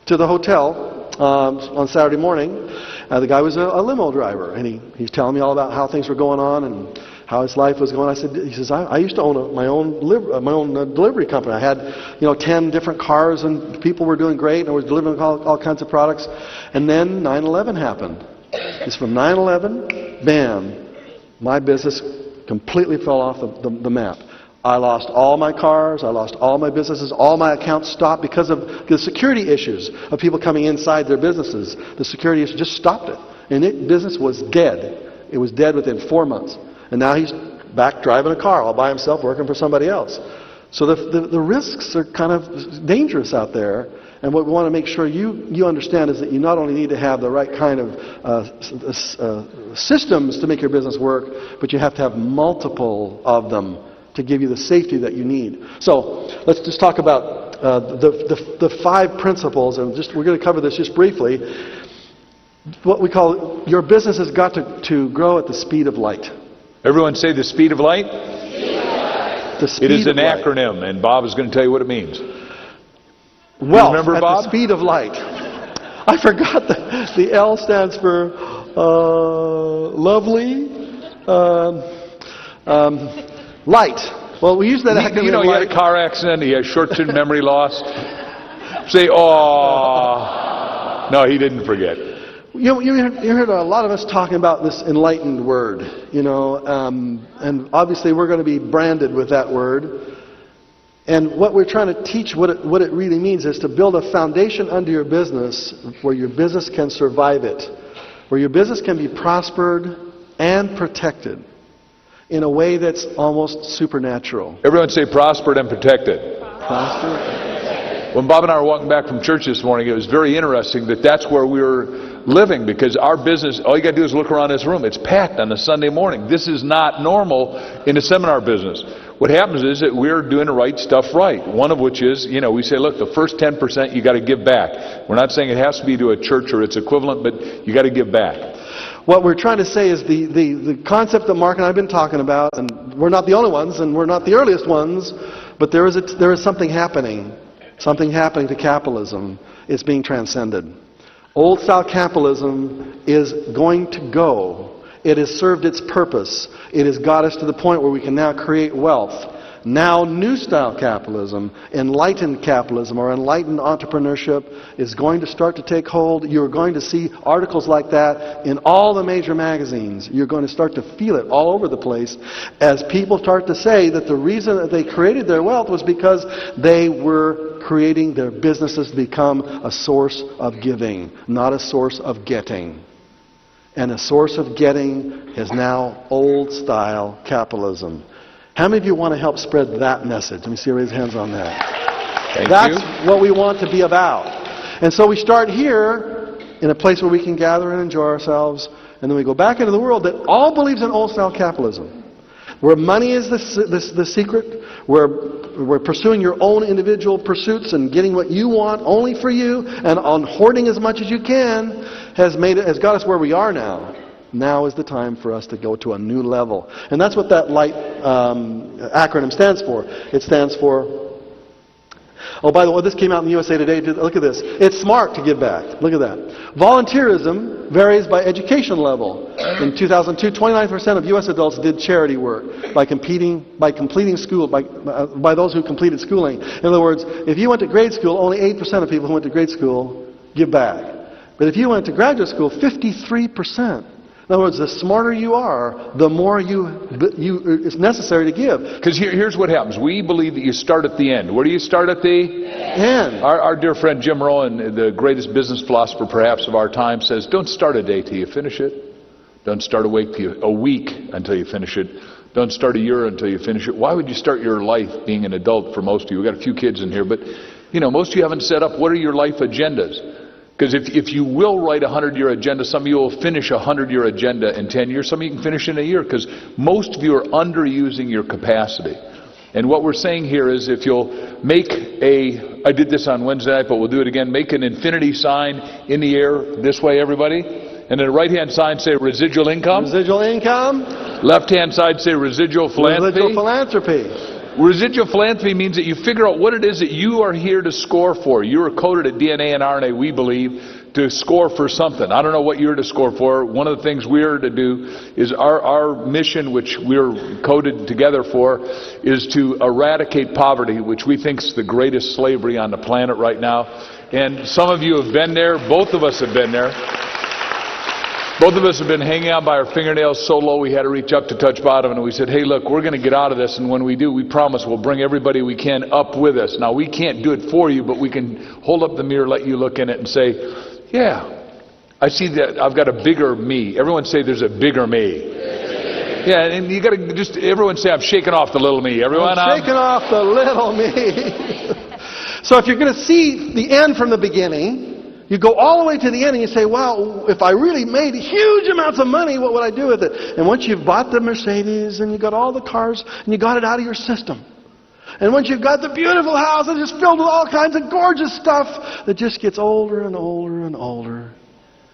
the hotel on Saturday morning. The guy was a limo driver, and he's telling me all about how things were going on and how his life was going. He says, I used to own my own delivery company. I had 10 different cars, and people were doing great, and I was delivering all kinds of products. And then 9/11 happened. It's from 9/11, bam, my business completely fell off the map. I lost all my cars, I lost all my businesses, all my accounts stopped because of the security issues of people coming inside their businesses. The security issues just stopped it. And business was dead. It was dead within 4 months. And now he's back driving a car all by himself, working for somebody else. So the risks are kind of dangerous out there. And what we want to make sure you understand is that you not only need to have the right kind of systems to make your business work, but you have to have multiple of them to give you the safety that you need. So let's just talk about the 5 principles, and we're going to cover this just briefly. What we call, your business has got to grow at the speed of light. Everyone say the speed of light. The speed It is an of light. acronym, and Bob is going to tell you what it means. Wealth remember, at Bob? the speed of light. I forgot the L stands for lovely. Light. Well, we use that acronym. He had a car accident. He has short-term memory loss. Say, oh. No, he didn't forget. You heard a lot of us talking about this enlightened word, and obviously we're going to be branded with that word. And what we're trying to teach, what it really means, is to build a foundation under your business where your business can survive it, where your business can be prospered and protected in a way that's almost supernatural. Everyone say prospered and protected. Prospered. When Bob and I were walking back from church this morning, it was very interesting that's where we were living, because our business, all you got to do is look around this room. It's packed on a Sunday morning. This is not normal in the seminar business. What happens is that we're doing the right stuff right. One of which is, we say, look, the first 10% you got to give back. We're not saying it has to be to a church or its equivalent, but you got to give back. What we're trying to say is the concept that Mark and I have been talking about, and we're not the only ones, and we're not the earliest ones, but there is something happening. Something happening to capitalism. It's being transcended. Old-style capitalism is going to go. It has served its purpose. It has got us to the point where we can now create wealth. Now, new-style capitalism, enlightened capitalism, or enlightened entrepreneurship is going to start to take hold. You're going to see articles like that in all the major magazines. You're going to start to feel it all over the place as people start to say that the reason that they created their wealth was because they were creating their businesses to become a source of giving, not a source of getting. And a source of getting is now old-style capitalism. How many of you want to help spread that message? Let me see you raise hands on that. That's what we want to be about. And so we start here in a place where we can gather and enjoy ourselves, and then we go back into the world that all believes in old-style capitalism, where money is the secret, where we're pursuing your own individual pursuits and getting what you want only for you, and on hoarding as much as you can has got us where we are now. Now is the time for us to go to a new level. And that's what that LIGHT acronym stands for. It stands for, oh, by the way, this came out in the USA Today. Look at this. It's smart to give back. Look at that. Volunteerism varies by education level. In 2002, 29% of U.S. adults did charity work by completing school, by those who completed schooling. In other words, if you went to grade school, only 8% of people who went to grade school give back. But if you went to graduate school, 53%. In other words, the smarter you are, the more it's necessary to give. Because here's what happens. We believe that you start at the end. Where do you start at the end? Our dear friend Jim Rohn, the greatest business philosopher perhaps of our time, says, don't start a day till you finish it. Don't start a week until you finish it. Don't start a year until you finish it. Why would you start your life being an adult for most of you? We've got a few kids in here, but most of you haven't set up what are your life agendas. Because if you will write a 100-year agenda, some of you will finish a 100-year agenda in 10 years. Some of you can finish in a year, because most of you are underusing your capacity. And what we're saying here is if you'll make I did this on Wednesday night, but we'll do it again, make an infinity sign in the air this way, everybody. And then the right-hand side say residual income. Residual income. Left-hand side say residual philanthropy. Residual philanthropy. Residual philanthropy means that you figure out what it is that you are here to score for. You are coded at DNA and RNA, we believe, to score for something. I don't know what you're to score for. One of the things we're to do is our mission, which we're coded together for, is to eradicate poverty, which we think is the greatest slavery on the planet right now. And some of you have been there. Both of us have been there. Both of us have been hanging out by our fingernails so low we had to reach up to touch bottom, and we said, hey, look, we're going to get out of this, and when we do, we promise we'll bring everybody we can up with us. Now, we can't do it for you, but we can hold up the mirror, let you look in it, and say, yeah, I see that I've got a bigger me. Everyone say there's a bigger me. Yeah, and you got to just, everyone say, I'm shaking off the little me. Everyone, I'm shaking off the little me. So if you're going to see the end from the beginning, you go all the way to the end and you say, wow, if I really made huge amounts of money, what would I do with it? And once you've bought the Mercedes and you got all the cars and you got it out of your system, and once you've got the beautiful house that's just filled with all kinds of gorgeous stuff that just gets older and older and older,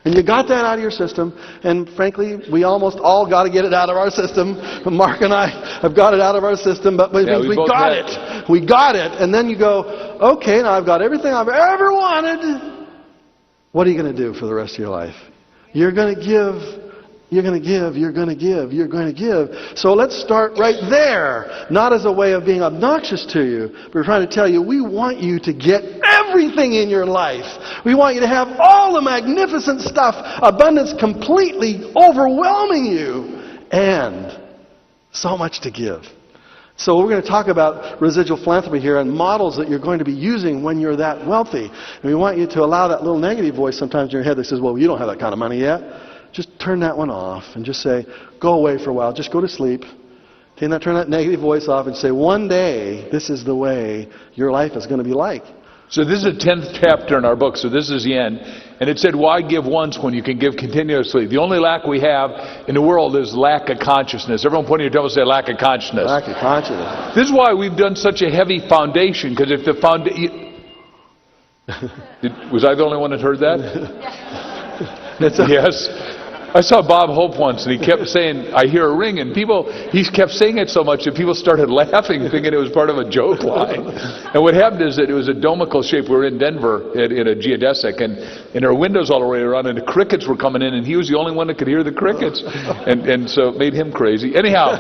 and you got that out of your system, and frankly, we almost all got to get it out of our system. Mark and I have got it out of our system, but we got it. We got it. And then you go, okay, now I've got everything I've ever wanted. What are you going to do for the rest of your life? You're going to give. You're going to give, you're going to give, you're going to give. So let's start right there. Not as a way of being obnoxious to you, but we're trying to tell you we want you to get everything in your life. We want you to have all the magnificent stuff, abundance completely overwhelming you, and so much to give. So we're going to talk about residual philanthropy here and models that you're going to be using when you're that wealthy. And we want you to allow that little negative voice sometimes in your head that says, well, you don't have that kind of money yet. Just turn that one off and just say, go away for a while. Just go to sleep. Turn that negative voice off and say, one day, this is the way your life is going to be like. So this is the 10th chapter in our book, so this is the end. And it said, why give once when you can give continuously? The only lack we have in the world is lack of consciousness. Everyone pointing at your table say lack of consciousness. Lack of consciousness. This is why we've done such a heavy foundation, because if the foundation... Was I the only one that heard that? Yes. I saw Bob Hope once, and he kept saying, I hear a ring, and he kept saying it so much that people started laughing, thinking it was part of a joke line. And what happened is that it was a domical shape. We were in Denver in a geodesic, and there were windows all the way around, and the crickets were coming in, and he was the only one that could hear the crickets. And so it made him crazy. Anyhow,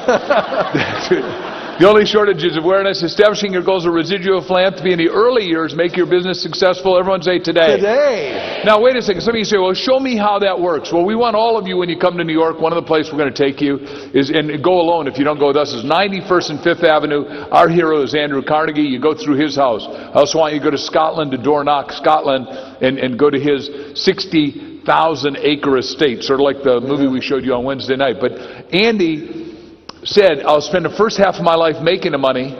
the only shortage is awareness. Establishing your goals of residual philanthropy in the early years make your business successful. Everyone say today. Today. Now, wait a second. Some of you say, well, show me how that works. Well, we want all of you, when you come to New York, one of the places we're going to take you is, and go alone if you don't go with us, is 91st and 5th Avenue. Our hero is Andrew Carnegie. You go through his house. I also want you to go to Scotland, to Dornoch, Scotland, and go to his 60,000-acre estate, sort of like the movie we showed you on Wednesday night. But Andy said, I'll spend the first half of my life making the money,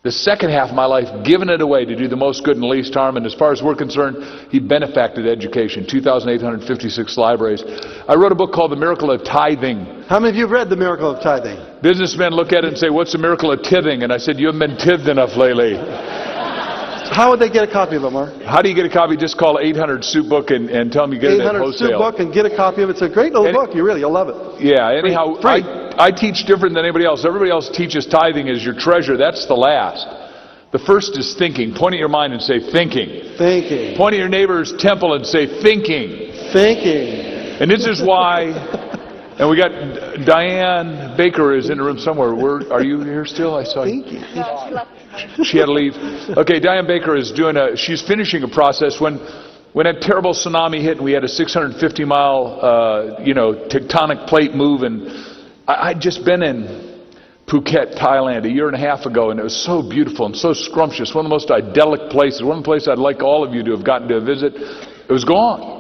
the second half of my life giving it away to do the most good and least harm. And as far as we're concerned, he benefacted education, 2,856 libraries. I wrote a book called The Miracle of Tithing. How many of you have read The Miracle of Tithing? Businessmen look at it and say, what's the miracle of tithing? And I said, you haven't been tithed enough lately. How would they get a copy of it, Mark? How do you get a copy? Just call 800 Soup Book and tell them you get it at 800 wholesale. Soup Book and get a copy of it. It's a great little book. You'll love it. Yeah, anyhow, Free. I teach different than anybody else. Everybody else teaches tithing as your treasure. That's the last. The first is thinking. Point at your mind and say thinking. Thinking. Point at your neighbor's temple and say thinking. Thinking. And this is why, and we got Diane Baker is in the room somewhere. Are you here still? I saw you. Thinking. She had to leave. Okay, Diane Baker is she's finishing a process. When that terrible tsunami hit and we had a 650-mile, tectonic plate move, and I'd just been in Phuket, Thailand, a year and a half ago, and it was so beautiful and so scrumptious. One of the most idyllic places. One of the places I'd like all of you to have gotten to visit. It was gone.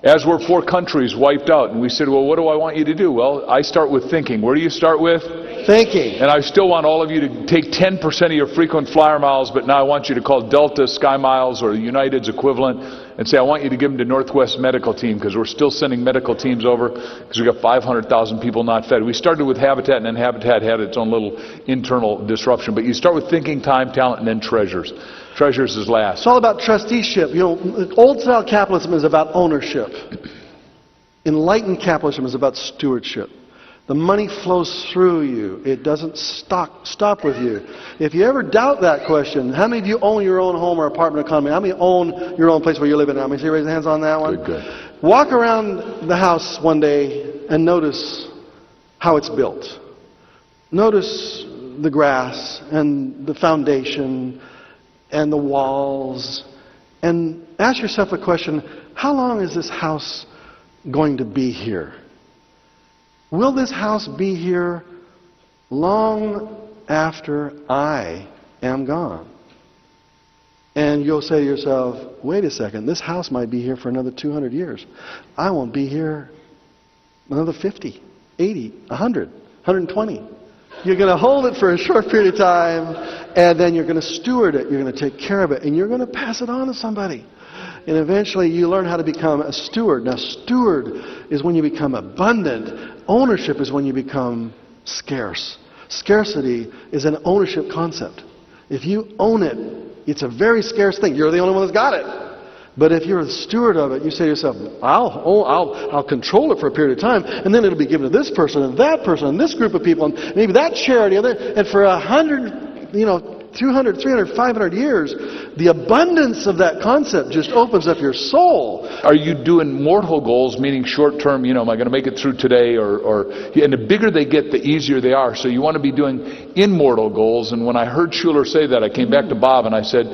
As were 4 countries wiped out. And we said, well, what do I want you to do? Well, I start with thinking. Where do you start with? Thinking. And I still want all of you to take 10% of your frequent flyer miles, but now I want you to call Delta Sky Miles or United's equivalent and say, I want you to give them to Northwest Medical Team, because we're still sending medical teams over because we've got 500,000 people not fed. We started with Habitat, and then Habitat had its own little internal disruption. But you start with thinking, time, talent, and then treasures. Treasures is last. It's all about trusteeship. Old-style capitalism is about ownership. Enlightened capitalism is about stewardship. The money flows through you. It doesn't stop with you. If you ever doubt that question, how many of you own your own home or apartment or condo? How many own your own place where you live in? How many? Raise your hands on that one. Good. Walk around the house one day and notice how it's built. Notice the grass and the foundation and the walls. And ask yourself a question, how long is this house going to be here? Will this house be here long after I am gone? And you'll say to yourself, wait a second, this house might be here for another 200 years. I won't be here another 50, 80, 100, 120. You're going to hold it for a short period of time, and then you're going to steward it. You're going to take care of it, and you're going to pass it on to somebody. And eventually you learn how to become a steward. Now, steward is when you become abundant. Ownership is when you become scarce. Scarcity is an ownership concept. If you own it, it's a very scarce thing. You're the only one that's got it. But if you're a steward of it, you say to yourself, I'll control it for a period of time, and then it'll be given to this person and that person and this group of people, and maybe that charity, and for 100, 200, 300, 500 years, the abundance of that concept just opens up your soul. Are you doing mortal goals, meaning short term, am I going to make it through today? And the bigger they get, the easier they are. So you want to be doing immortal goals. And when I heard Schuller say that, I came back to Bob and I said,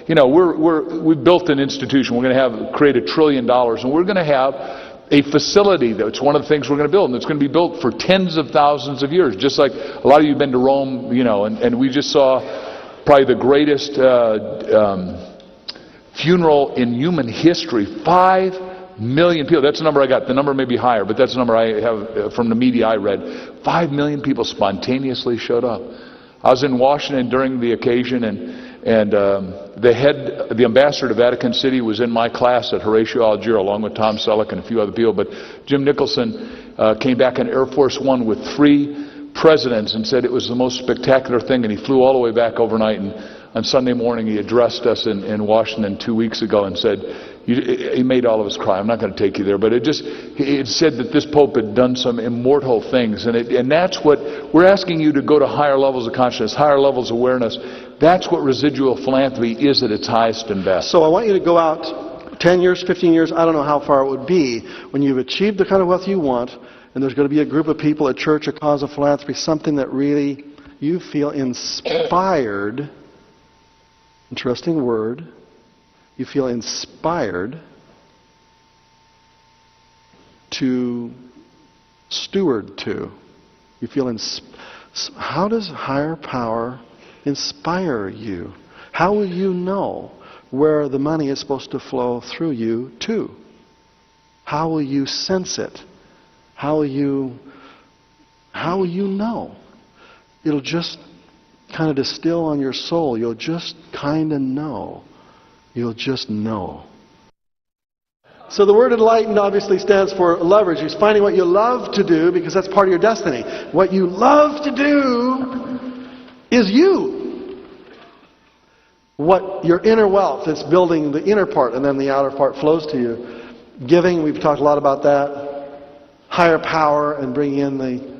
we've built an institution. We're going to create $1 trillion, and we're going to have a facility that's one of the things we're going to build, and it's going to be built for tens of thousands of years. Just like a lot of you have been to Rome, and we just saw probably the greatest funeral in human history. 5 million people. That's the number I got. The number may be higher, but that's the number I have from the media I read. 5 million people spontaneously showed up. I was in Washington during the occasion, and the ambassador to Vatican City was in my class at Horatio Algiers, along with Tom Selleck and a few other people. But Jim Nicholson came back in Air Force One with 3 presidents and said it was the most spectacular thing, and he flew all the way back overnight. And on Sunday morning, he addressed us in Washington 2 weeks ago and said, he made all of us cry. I'm not going to take you there, but it said that this Pope had done some immortal things, and that's what we're asking you to go to higher levels of consciousness, higher levels of awareness. That's what residual philanthropy is at its highest and best. So I want you to go out 10 years, 15 years, I don't know how far it would be, when you've achieved the kind of wealth you want, and there's going to be a group of people, a church, a cause of philanthropy, something that really you feel inspired, interesting word, you feel inspired to steward to. You feel how does higher power inspire you? How will you know where the money is supposed to flow through you to? How will you sense it? How will you know? It'll just kind of distill on your soul. You'll just kind of know. You'll just know. So the word enlightened obviously stands for leverage. It's finding what you love to do, because that's part of your destiny. What you love to do is you. What your inner wealth, it's building the inner part, and then the outer part flows to you. Giving, we've talked a lot about that. Higher power, and bringing in the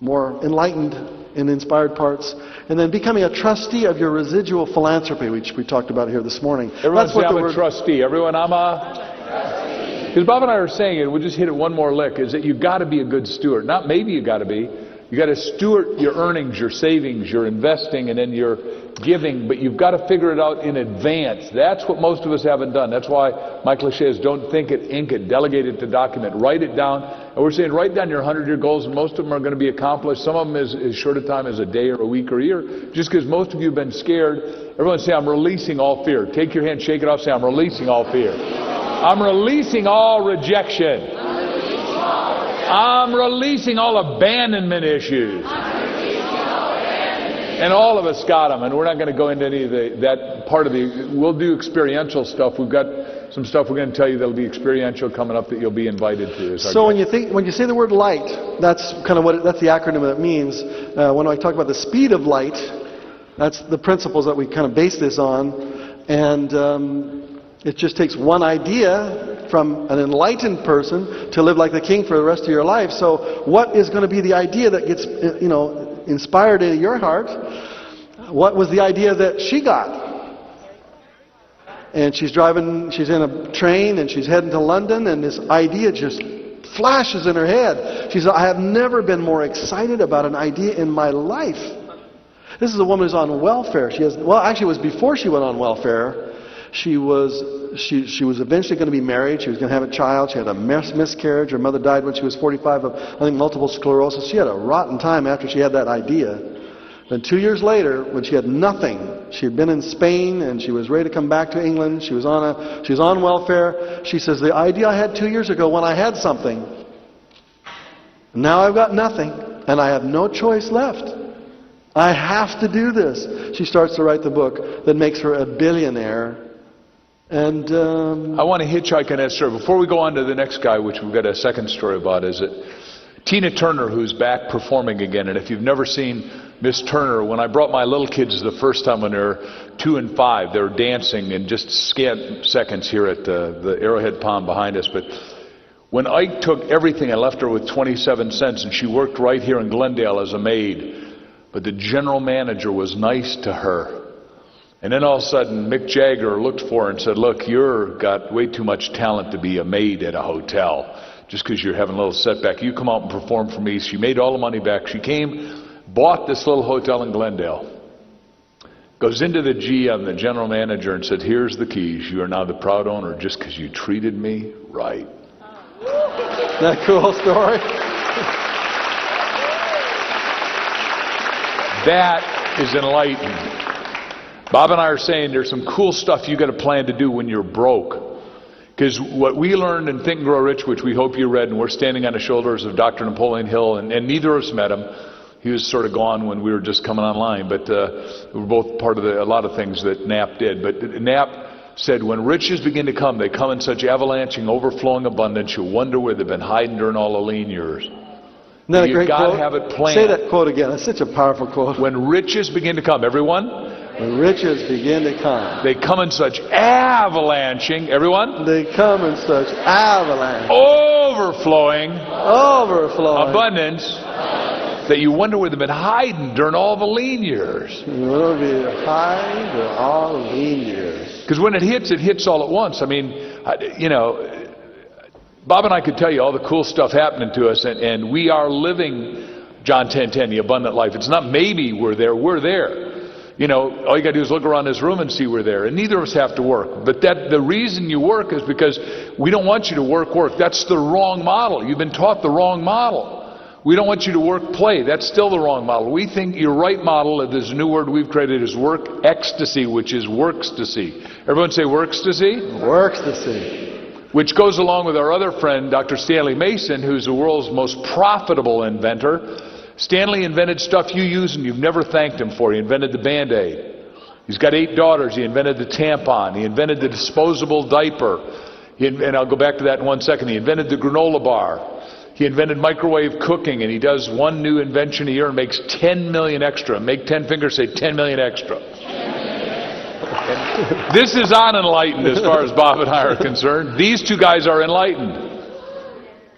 more enlightened and inspired parts. And then becoming a trustee of your residual philanthropy, which we talked about here this morning. Everyone say I'm a trustee. Everyone, I'm a... Because Bob and I are saying it, we'll just hit it one more lick, is that you've got to be a good steward. Not maybe you got to be. You got to steward your earnings, your savings, your investing, and then your giving, but you've got to figure it out in advance. That's what most of us haven't done. That's why my cliche is don't think it, ink it, delegate it to document, write it down. And we're saying write down your 100-year goals, and most of them are going to be accomplished. Some of them is as short a time as a day or a week or a year, just because most of you have been scared. Everyone say, I'm releasing all fear. Take your hand, shake it off, say, I'm releasing all fear. I'm releasing all rejection. I'm releasing all abandonment issues. And all of us got them, and we're not going to go into any of that part of the... We'll do experiential stuff. We've got some stuff we're going to tell you that'll be experiential coming up that you'll be invited to. So when you say the word light, that's kind of that's the acronym that it means. When I talk about the speed of light, that's the principles that we kind of base this on, and it just takes one idea from an enlightened person to live like the king for the rest of your life. So what is going to be the idea that gets, inspired in your heart? What was the idea that she got? And she's in a train and she's heading to London, and this idea just flashes in her head. She said, I have never been more excited about an idea in my life. This is a woman who's on welfare. Actually it was before she went on welfare. She was eventually going to be married. She was going to have a child. She had a miscarriage. Her mother died when she was 45 of, I think, multiple sclerosis. She had a rotten time after she had that idea. Then 2 years later, when she had nothing, she had been in Spain and she was ready to come back to England. She was on welfare. She says, the idea I had 2 years ago when I had something, now I've got nothing and I have no choice left. I have to do this. She starts to write the book that makes her a billionaire. And I want to hitchhike on that story. Before we go on to the next guy, which we've got a second story about, is it Tina Turner, who's back performing again. And if you've never seen Miss Turner, when I brought my little kids the first time when they were 2 and 5, they were dancing in just scant seconds here at the Arrowhead Pond behind us. But when Ike took everything and left her with 27 cents, and she worked right here in Glendale as a maid, but the general manager was nice to her. And then all of a sudden, Mick Jagger looked for her and said, look, you've got way too much talent to be a maid at a hotel just because you're having a little setback. You come out and perform for me. She made all the money back. She came, bought this little hotel in Glendale, goes into the GM, the general manager, and said, here's the keys. You are now the proud owner just because you treated me right. Isn't that a cool story? That is enlightened. Bob and I are saying there's some cool stuff you got to plan to do when you're broke. Because what we learned in Think and Grow Rich, which we hope you read, and we're standing on the shoulders of Dr. Napoleon Hill, and neither of us met him, He was sort of gone when we were just coming online, but we were both part of a lot of things that Knapp did. But Knapp said, when riches begin to come, they come in such avalanching, overflowing abundance, you wonder where they've been hiding during all the lean years. Isn't that a great got to quote? have it planned. Say that quote again. That's such a powerful quote. When riches begin to come, everyone? When riches begin to come. They come in such avalanching, everyone? They come in such avalanche. Overflowing. Abundance. That you wonder where they've been hiding during all the lean years. You want to be hiding during all the lean years. Because when it hits all at once. I mean, you know, Bob and I could tell you all the cool stuff happening to us, and we are living John 10:10, the abundant life. It's not maybe we're there. You know, all you got to do is look around this room and see we're there. And neither of us have to work. But the reason you work is because we don't want you to work. That's the wrong model. You've been taught the wrong model. We don't want you to work play. That's still the wrong model. We think your right model, this new word we've created, is work ecstasy, which is works-to-see. Everyone say works-to-see? Works-to-see. Which goes along with our other friend, Dr. Stanley Mason, who's the world's most profitable inventor. Stanley invented stuff you use and you've never thanked him for. He invented the Band-Aid. He's got 8 daughters. He invented the tampon. He invented the disposable diaper. And I'll go back to that in 1 second. He invented the granola bar. He invented microwave cooking, and he does one new invention a year and makes 10 million extra. Make 10 fingers, say 10 million extra. This is unenlightened as far as Bob and I are concerned. These two guys are enlightened.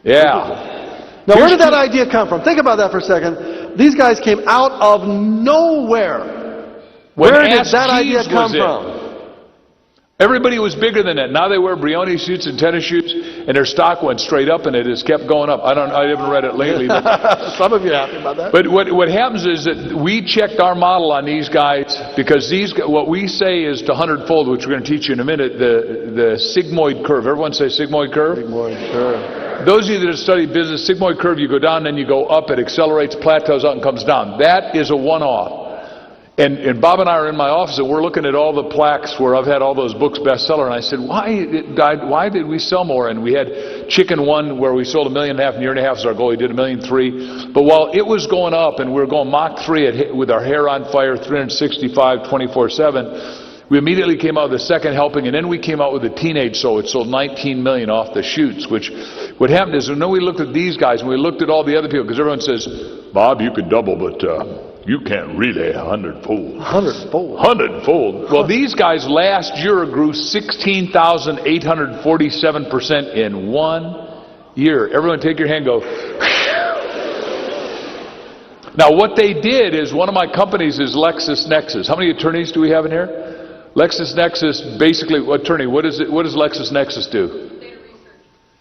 Yeah. Now, where did that idea come from? Think about that for a second. These guys came out of nowhere. Where did that idea come from? Everybody was bigger than that. Now they wear Brioni suits and tennis shoes, and their stock went straight up, and it has kept going up. I haven't read it lately. But some of you are happy about that. But what happens is that we checked our model on these guys because what we say is to 100-fold, which we're going to teach you in a minute, the sigmoid curve. Everyone say sigmoid curve? Sigmoid curve. Those of you that have studied business, sigmoid curve, you go down, then you go up, it accelerates, plateaus out, and comes down. That is a one-off. And Bob and I are in my office, and we're looking at all the plaques where I've had all those books bestseller, and I said, why did we sell more? And we had Chicken One, where we sold $1.5 million in a year and a half is our goal. We did $1.3 million. But while it was going up, and we were going Mach 3 with our hair on fire, 365, 24/7, we immediately came out with the second helping, and then we came out with a teenage soul. It sold $19 million off the shoots, which what happened is, when we looked at these guys, and we looked at all the other people, because everyone says, Bob, you could double, but you can't really 100-fold. 100-fold. 100-fold. Well, these guys last year grew 16,847% in 1 year. Everyone take your hand and go. Now, what they did is, one of my companies is LexisNexis. How many attorneys do we have in here? LexisNexis, basically, attorney, what does LexisNexis do?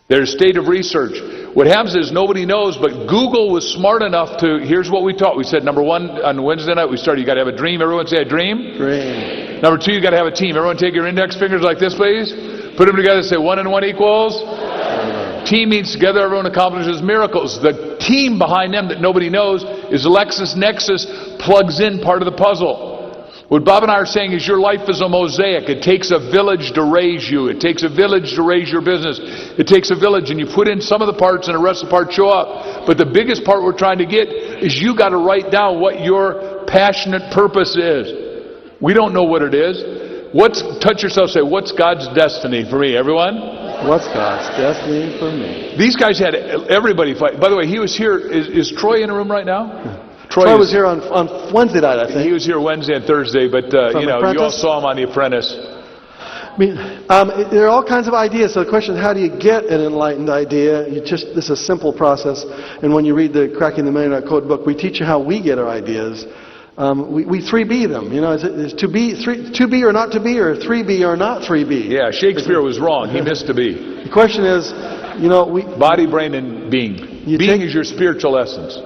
Their state of research. What happens is nobody knows, but Google was smart enough to, here's what we taught. We said, number one, on Wednesday night, we started, you got to have a dream. Everyone say a dream? Dream. Number two, you got to have a team. Everyone take your index fingers like this, please. Put them together, say 1 and 1 equals. Team means together, everyone accomplishes miracles. The team behind them that nobody knows is LexisNexis, plugs in part of the puzzle. What Bob and I are saying is your life is a mosaic. It takes a village to raise you. It takes a village to raise your business. It takes a village, and you put in some of the parts and the rest of the parts show up. But the biggest part we're trying to get is you got to write down what your passionate purpose is. We don't know what it is. Touch yourself, say, what's God's destiny for me? Everyone? What's God's destiny for me? These guys had everybody fight. By the way, he was here. Is Troy in the room right now? Troy was here on Wednesday night, I think. He was here Wednesday and Thursday, but you all saw him on The Apprentice. I mean, there are all kinds of ideas. So the question is, how do you get an enlightened idea? This is a simple process. And when you read the Cracking the Millionaire Code book, we teach you how we get our ideas. We 3B them. You know, is to be or not to be, or 3B or not 3B? Yeah, Shakespeare was wrong. He missed to be. The question is, body, brain, and being. Being is your spiritual essence.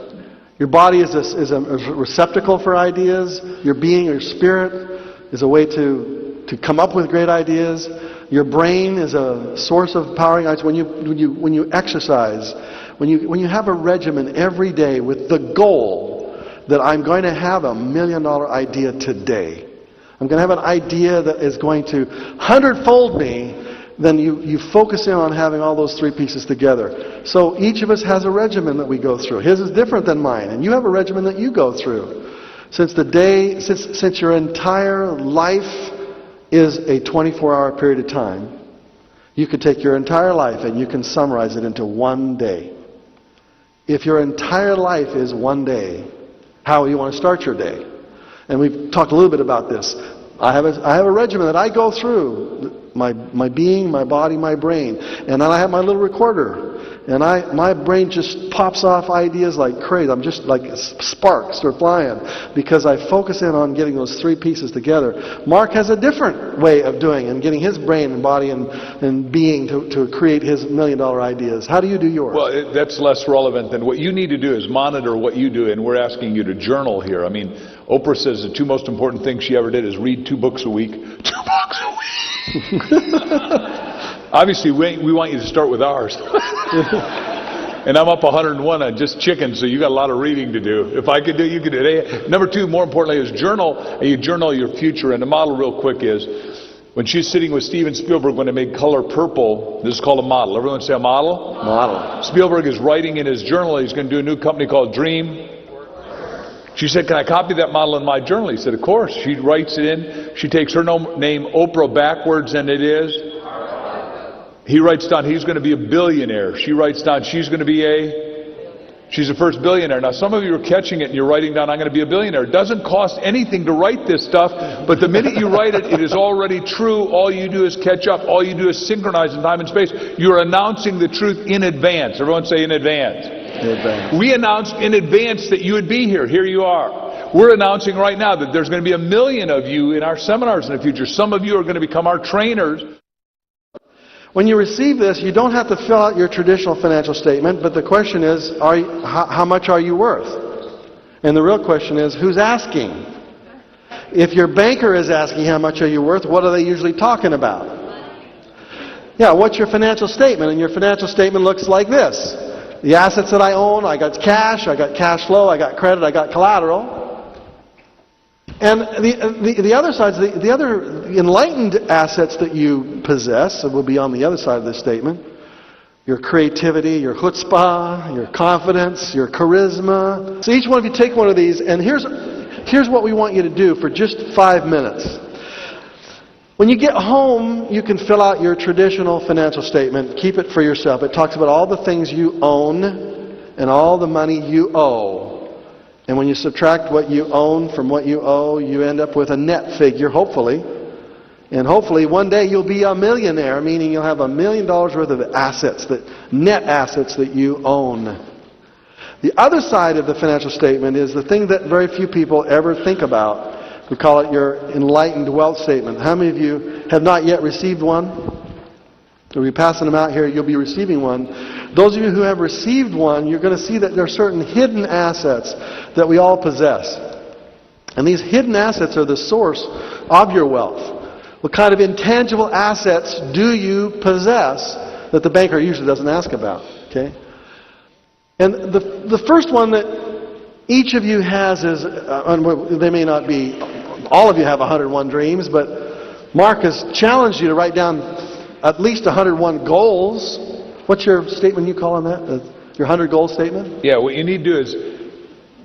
Your body is a receptacle for ideas. Your being, your spirit, is a way to come up with great ideas. Your brain is a source of powering ideas. When you exercise, when you have a regimen every day with the goal that I'm going to have $1 million idea today. I'm going to have an idea that is going to 100-fold me then you focus in on having all those three pieces together. So each of us has a regimen that we go through. His is different than mine, and you have a regimen that you go through. Since your entire life is a 24-hour period of time, you could take your entire life and you can summarize it into one day. If your entire life is one day, how you want to start your day? And we've talked a little bit about this. I have a regimen that I go through, my being, my body, my brain. And then I have my little recorder. And my brain just pops off ideas like crazy. I'm just like sparks are flying because I focus in on getting those three pieces together. Mark has a different way of doing and getting his brain and body and being to create his $1 million ideas. How do you do yours? Well, that's less relevant than what you need to do is monitor what you do, and we're asking you to journal here. I mean, Oprah says the two most important things she ever did is read 2 books a week. 2 books a week! Obviously, we want you to start with ours. And I'm up 101 on just chicken, so you got a lot of reading to do. If I could do, you could do it. Number 2, more importantly, is journal, and you journal your future. And the model real quick is, when she's sitting with Steven Spielberg when they made Color Purple, this is called a model. Everyone say a model? Model. Spielberg is writing in his journal, he's going to do a new company called Dream. She said, can I copy that model in my journal? He said, of course. She writes it in. She takes her name, Oprah, backwards, and it is? He writes down he's going to be a billionaire. She writes down she's going to be she's the first billionaire. Now, some of you are catching it and you're writing down I'm going to be a billionaire. It doesn't cost anything to write this stuff, but the minute you write it, it is already true. All you do is catch up. All you do is synchronize in time and space. You're announcing the truth in advance. Everyone say in advance. In advance. We announced in advance that you would be here. Here you are. We're announcing right now that there's going to be 1 million of you in our seminars in the future. Some of you are going to become our trainers. When you receive this, you don't have to fill out your traditional financial statement, but the question is, how much are you worth? And the real question is, who's asking? If your banker is asking how much are you worth, what are they usually talking about? Yeah, what's your financial statement? And your financial statement looks like this. The assets that I own, I got cash flow, I got credit, I got collateral. And the other sides, the other enlightened assets that you possess will be on the other side of this statement. Your creativity, your chutzpah, your confidence, your charisma. So each one of you take one of these, and here's what we want you to do for just 5 minutes. When you get home, you can fill out your traditional financial statement. Keep it for yourself. It talks about all the things you own and all the money you owe. And when you subtract what you own from what you owe, you end up with a net figure, hopefully. And hopefully one day you'll be a millionaire, meaning you'll have $1 million worth of assets, net assets that you own. The other side of the financial statement is the thing that very few people ever think about. We call it your enlightened wealth statement. How many of you have not yet received one? We'll be passing them out here. You'll be receiving one. Those of you who have received one, you're going to see that there are certain hidden assets that we all possess. And these hidden assets are the source of your wealth. What kind of intangible assets do you possess that the banker usually doesn't ask about? Okay? And the first one that each of you has is, they may not be, all of you have 101 dreams, but Mark has challenged you to write down at least 101 goals. What's your statement you call on that? Your 100 goal statement? Yeah, what you need to do is,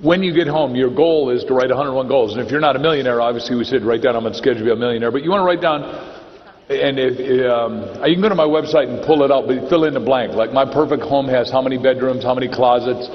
when you get home, your goal is to write 101 goals. And if you're not a millionaire, obviously we said write down I'm on schedule to be a millionaire. But you want to write down, and you can go to my website and pull it out, but fill in the blank. Like my perfect home has how many bedrooms, how many closets,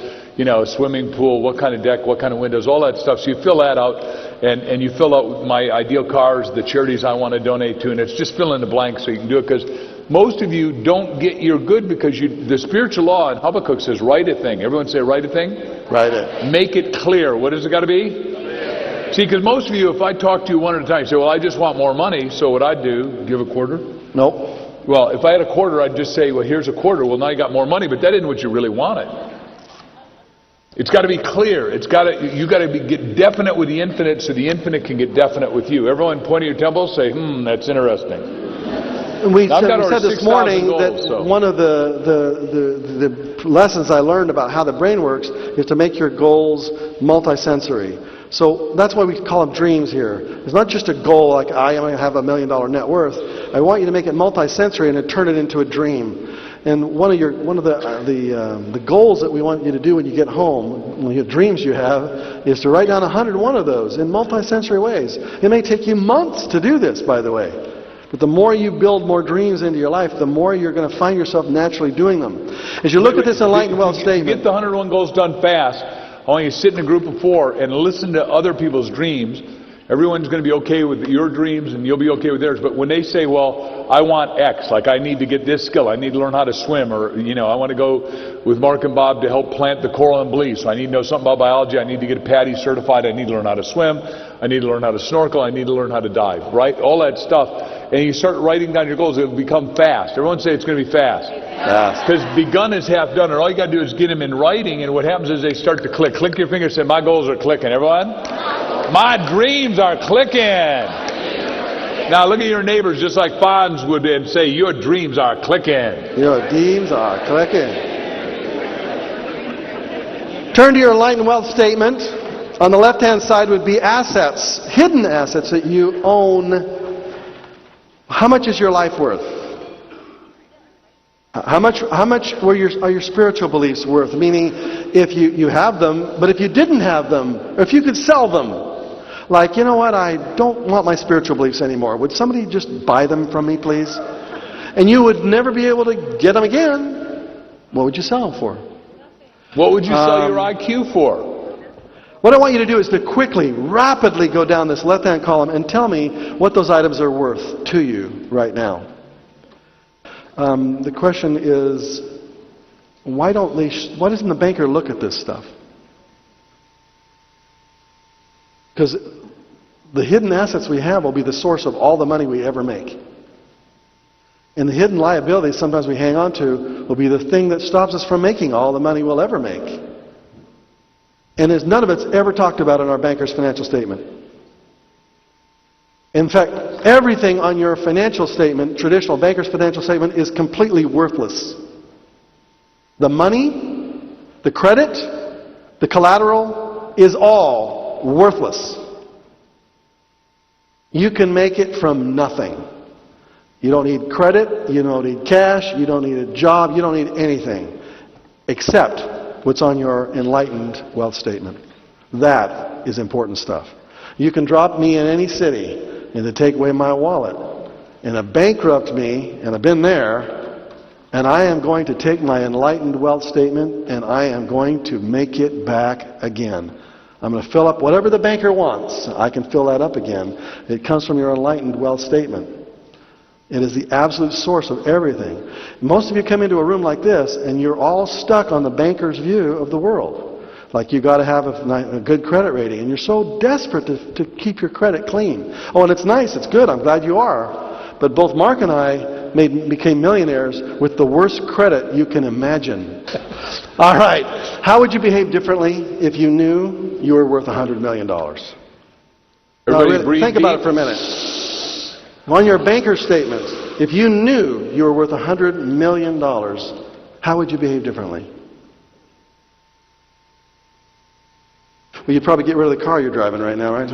swimming pool, what kind of deck, what kind of windows, all that stuff. So you fill that out, and you fill out my ideal cars, the charities I want to donate to, and it's just fill in the blank so you can do it, because most of you don't get your good because the spiritual law in Habakkuk says write a thing. Everyone say write a thing? Write it. Make it clear. What has it got to be? Clear. See, because most of you, if I talk to you one at a time, you say, well, I just want more money, so what I'd do, give a quarter? Nope. Well, if I had a quarter, I'd just say, well, here's a quarter. Well, now you got more money, but that isn't what you really wanted. It's got to be clear. You got to get definite with the infinite so the infinite can get definite with you. Everyone point at your temple, say, that's interesting. We said this morning that one of the lessons I learned about how the brain works is to make your goals multisensory. So that's why we call them dreams here. It's not just a goal like I am going to have $1 million net worth. I want you to make it multi-sensory and to turn it into a dream. And one of the goals that we want you to do when you get home, when you have dreams you have, is to write down 101 of those in multi-sensory ways. It may take you months to do this, by the way. But the more you build more dreams into your life, the more you're going to find yourself naturally doing them. As you look at this enlightened wealth statement, to get the 101 goals done fast, I want you to sit in a group of 4 and listen to other people's dreams. Everyone's going to be okay with your dreams and you'll be okay with theirs. But when they say, well, I want X, like I need to get this skill, I need to learn how to swim, or, I want to go with Mark and Bob to help plant the coral and bleach. So I need to know something about biology. I need to get PADI certified. I need to learn how to swim. I need to learn how to snorkel. I need to learn how to dive, right? All that stuff. And you start writing down your goals, it'll become fast. Everyone say it's going to be fast. Because begun is half done, and all you got to do is get them in writing, and what happens is they start to click. Click your fingers, say, my goals are clicking. Everyone? My dreams are clicking. Now look at your neighbors, just like Fonz would, and say, your dreams are clicking. Your dreams are clicking. Turn to your enlightened wealth statement. On the left-hand side would be assets, hidden assets that you own. How much is your life worth? How much are your spiritual beliefs worth? Meaning, if you have them, but if you didn't have them, or if you could sell them, like, you know what, I don't want my spiritual beliefs anymore. Would somebody just buy them from me, please? And you would never be able to get them again. What would you sell them for? What would you sell your IQ for? What I want you to do is to quickly, rapidly go down this left-hand column and tell me what those items are worth to you right now. The question is, why doesn't the banker look at this stuff? Because the hidden assets we have will be the source of all the money we ever make. And the hidden liabilities sometimes we hang on to will be the thing that stops us from making all the money we'll ever make. And none of it's ever talked about in our banker's financial statement. In fact, everything on your financial statement, traditional banker's financial statement, is completely worthless. The money, the credit, the collateral is all worthless. You can make it from nothing. You don't need credit, you don't need cash, you don't need a job, you don't need anything except what's on your enlightened wealth statement. That is important stuff. You can drop me in any city and to take away my wallet and bankrupt me, and I've been there, and I am going to take my enlightened wealth statement and I am going to make it back again. I'm going to fill up whatever the banker wants. I can fill that up again. It comes from your enlightened wealth statement. It is the absolute source of everything. Most of you come into a room like this and you're all stuck on the banker's view of the world. Like you got to have a good credit rating, and you're so desperate to keep your credit clean. Oh, and it's nice, it's good, I'm glad you are. But both Mark and I became millionaires with the worst credit you can imagine. All right, how would you behave differently if you knew you were worth $100 million? Now, really, think about it for a minute. On your banker's statement, if you knew you were worth $100 million, how would you behave differently? Well, you'd probably get rid of the car you're driving right now, right?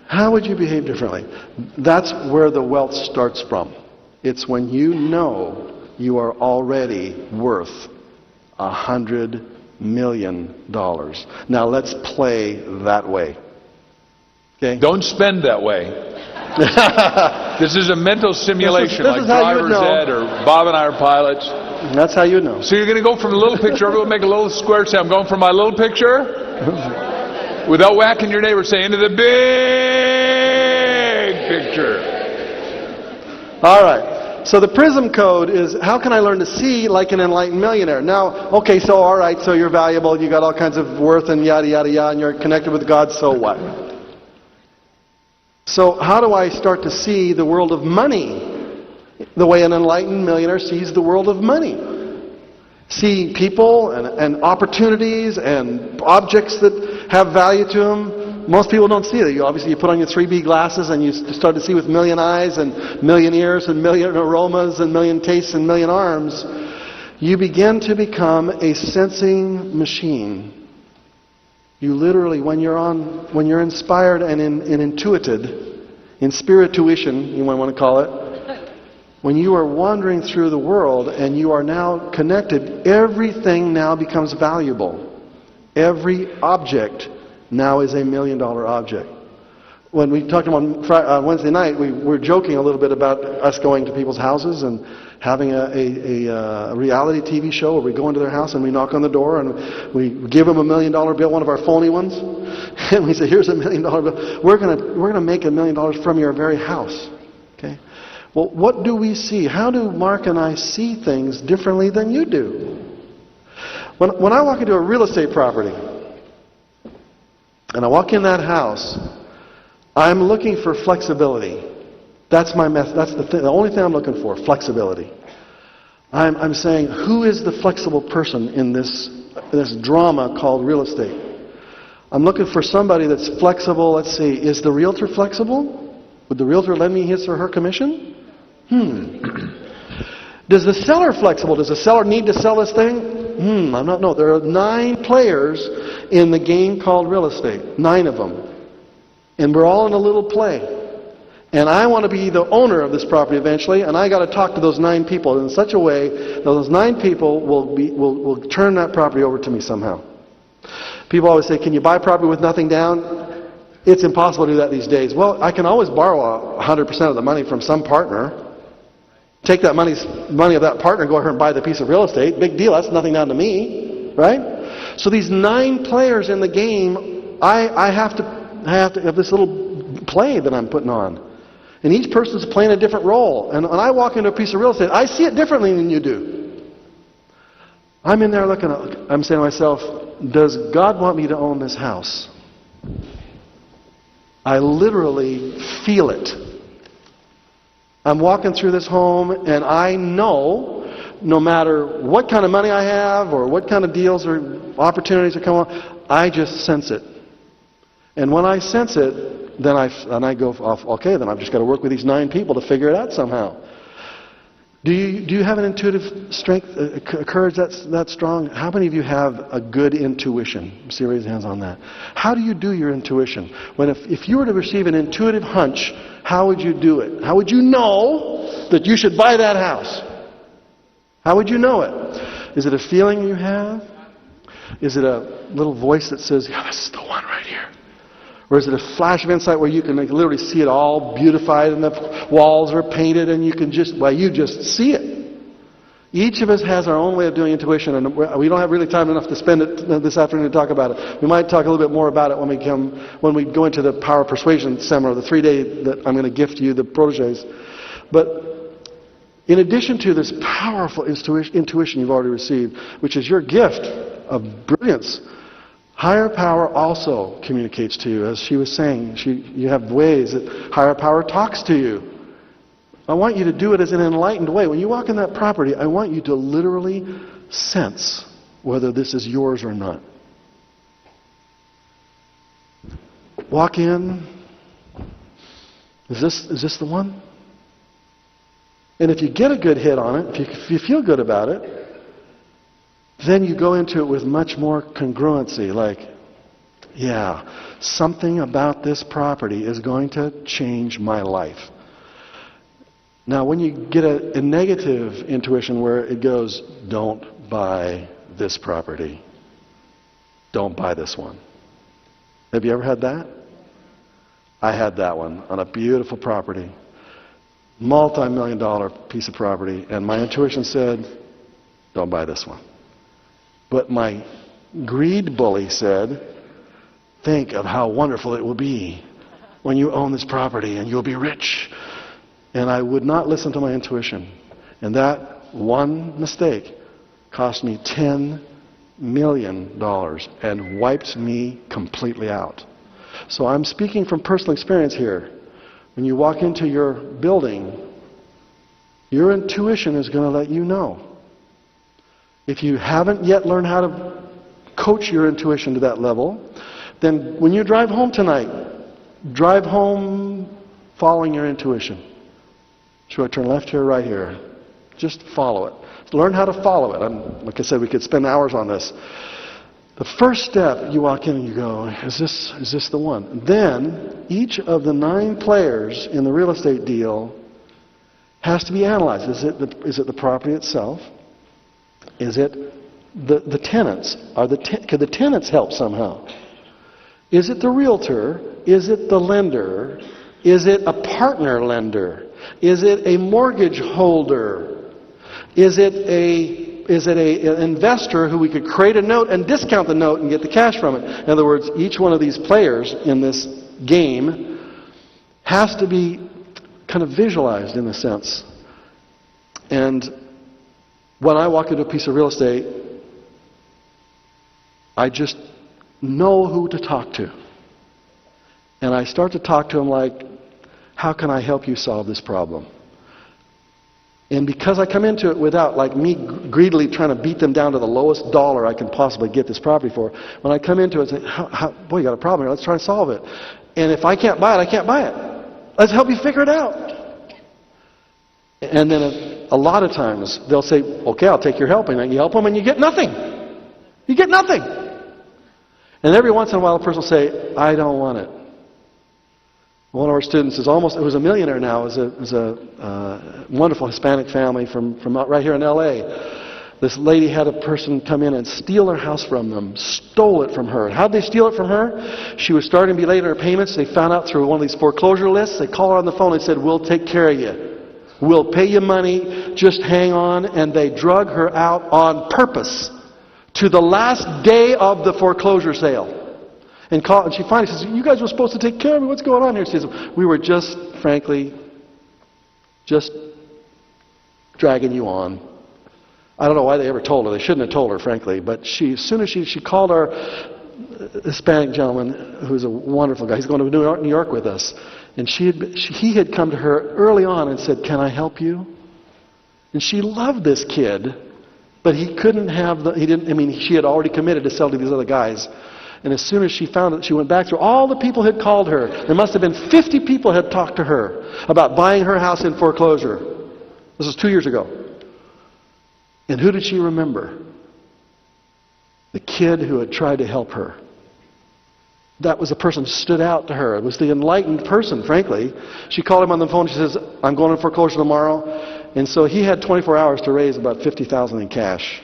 How would you behave differently? That's where the wealth starts from. It's when you know you are already worth $100 million. Now let's play that way. Okay? Don't spend that way. This is a mental simulation, this like is how you would driver's know. ed or Bob and I are pilots. That's how you know. So you're going to go from the little picture, everyone make a little square, say, I'm going from my little picture, without whacking your neighbor, say, into the big picture. All right. So the PRISM code is, how can I learn to see like an enlightened millionaire? Now, okay, so all right, so you're valuable, you got all kinds of worth and yada, yada, yada, and you're connected with God, so what? So how do I start to see the world of money the way an enlightened millionaire sees the world of money? See people and opportunities and objects that have value to them. Most people don't see it. Obviously, you put on your 3B glasses and you start to see with million eyes and million ears and million aromas and million tastes and million arms. You begin to become a sensing machine. You literally, when you're inspired and intuited, in spirituition, you might want to call it, when you are wandering through the world and you are now connected, everything now becomes valuable. Every object now is $1 million object. When we talked on Wednesday night, we were joking a little bit about us going to people's houses and having a reality TV show where we go into their house and we knock on the door and we give them $1 million bill, one of our phony ones, and we say, "Here's $1 million bill. We're gonna make $1 million from your very house." Okay. Well, what do we see? How do Mark and I see things differently than you do? When I walk into a real estate property and I walk in that house, I'm looking for flexibility. That's my method. That's the only thing I'm looking for, flexibility. I'm saying, who is the flexible person in this drama called real estate? I'm looking for somebody that's flexible. Let's see, is the realtor flexible? Would the realtor lend me his or her commission? Does the seller flexible? Does the seller need to sell this thing? I don't know. There are 9 players in the game called real estate. 9 of them. And we're all in a little play. And I want to be the owner of this property eventually, and I got to talk to those 9 people in such a way that those 9 people will turn that property over to me somehow. People always say, "Can you buy property with nothing down?" It's impossible to do that these days. Well, I can always borrow 100% of the money from some partner. Take that money of that partner and go ahead and buy the piece of real estate. Big deal. That's nothing down to me, right? So these 9 players in the game, I have to have this little play that I'm putting on. And each person's playing a different role. And when I walk into a piece of real estate, I see it differently than you do. I'm in there I'm saying to myself, does God want me to own this house? I literally feel it. I'm walking through this home and I know, no matter what kind of money I have or what kind of deals or opportunities are coming on, I just sense it. And when I sense it, then I go off, okay, then I've just got to work with these 9 people to figure it out somehow. Do you have an intuitive strength, courage that strong? How many of you have a good intuition? See, raise your hands on that. How do you do your intuition? If you were to receive an intuitive hunch, how would you do it? How would you know that you should buy that house? How would you know it? Is it a feeling you have? Is it a little voice that says, "Yeah, this is the one right here"? Or is it a flash of insight where you can literally see it all beautified and the walls are painted and you just see it? Each of us has our own way of doing intuition, and we don't have really time enough to spend it this afternoon to talk about it. We might talk a little bit more about it when we go into the Power of Persuasion seminar, the 3-day that I'm going to gift you, the proteges. But in addition to this powerful intuition you've already received, which is your gift of brilliance, higher power also communicates to you. As she was saying, you have ways that higher power talks to you. I want you to do it as an enlightened way. When you walk in that property, I want you to literally sense whether this is yours or not. Walk in. Is this the one? And if you get a good hit on it, if you feel good about it, then you go into it with much more congruency, like, yeah, something about this property is going to change my life. Now, when you get a negative intuition where it goes, don't buy this property, don't buy this one. Have you ever had that? I had that one on a beautiful property, multi-million-dollar piece of property, and my intuition said, don't buy this one. But my greed bully said, think of how wonderful it will be when you own this property and you'll be rich. And I would not listen to my intuition. And that one mistake cost me $10 million and wiped me completely out. So I'm speaking from personal experience here. When you walk into your building, your intuition is going to let you know. If you haven't yet learned how to coach your intuition to that level, then when you drive home tonight, drive home following your intuition. Should I turn left here or right here? Just follow it. Learn how to follow it. Like I said, we could spend hours on this. The first step, you walk in and you go, is this the one? Then, each of the 9 players in the real estate deal has to be analyzed. Is it the property itself? Is it the tenants? Could the tenants help somehow? Is it the realtor? Is it the lender? Is it a partner lender? Is it a mortgage holder? Is it an investor who we could create a note and discount the note and get the cash from it? In other words, each one of these players in this game has to be kind of visualized in a sense. And when I walk into a piece of real estate, I just know who to talk to. And I start to talk to them like, how can I help you solve this problem? And because I come into it without, like me greedily trying to beat them down to the lowest dollar I can possibly get this property for, when I come into it and say, boy, you got a problem here, let's try and solve it. And if I can't buy it, I can't buy it. Let's help you figure it out. And then a lot of times they'll say, okay, I'll take your help. And you help them and you get nothing. You get nothing. And every once in a while a person will say, I don't want it. One of our students is was a millionaire now. Is a wonderful Hispanic family from right here in L.A. This lady had a person come in and steal her house from them, stole it from her. How'd they steal it from her? She was starting to be late on her payments. They found out through one of these foreclosure lists. They called her on the phone and said, we'll take care of you. We'll pay you money. Just hang on. And they drug her out on purpose to the last day of the foreclosure sale. And she finally says, you guys were supposed to take care of me. What's going on here? She says, we were just, frankly, just dragging you on. I don't know why they ever told her. They shouldn't have told her, frankly. But as soon as she called our Hispanic gentleman, who's a wonderful guy. He's going to New York with us. And he had come to her early on and said, can I help you? And she loved this kid. But he couldn't have she had already committed to sell to these other guys. And as soon as she found it, she went back through all the people who had called her. There must have been 50 people had talked to her about buying her house in foreclosure. This was 2 years ago. And who did she remember? The kid who had tried to help her. That was the person who stood out to her. It was the enlightened person, frankly. She called him on the phone. She says, I'm going in foreclosure tomorrow. And so he had 24 hours to raise about $50,000 in cash.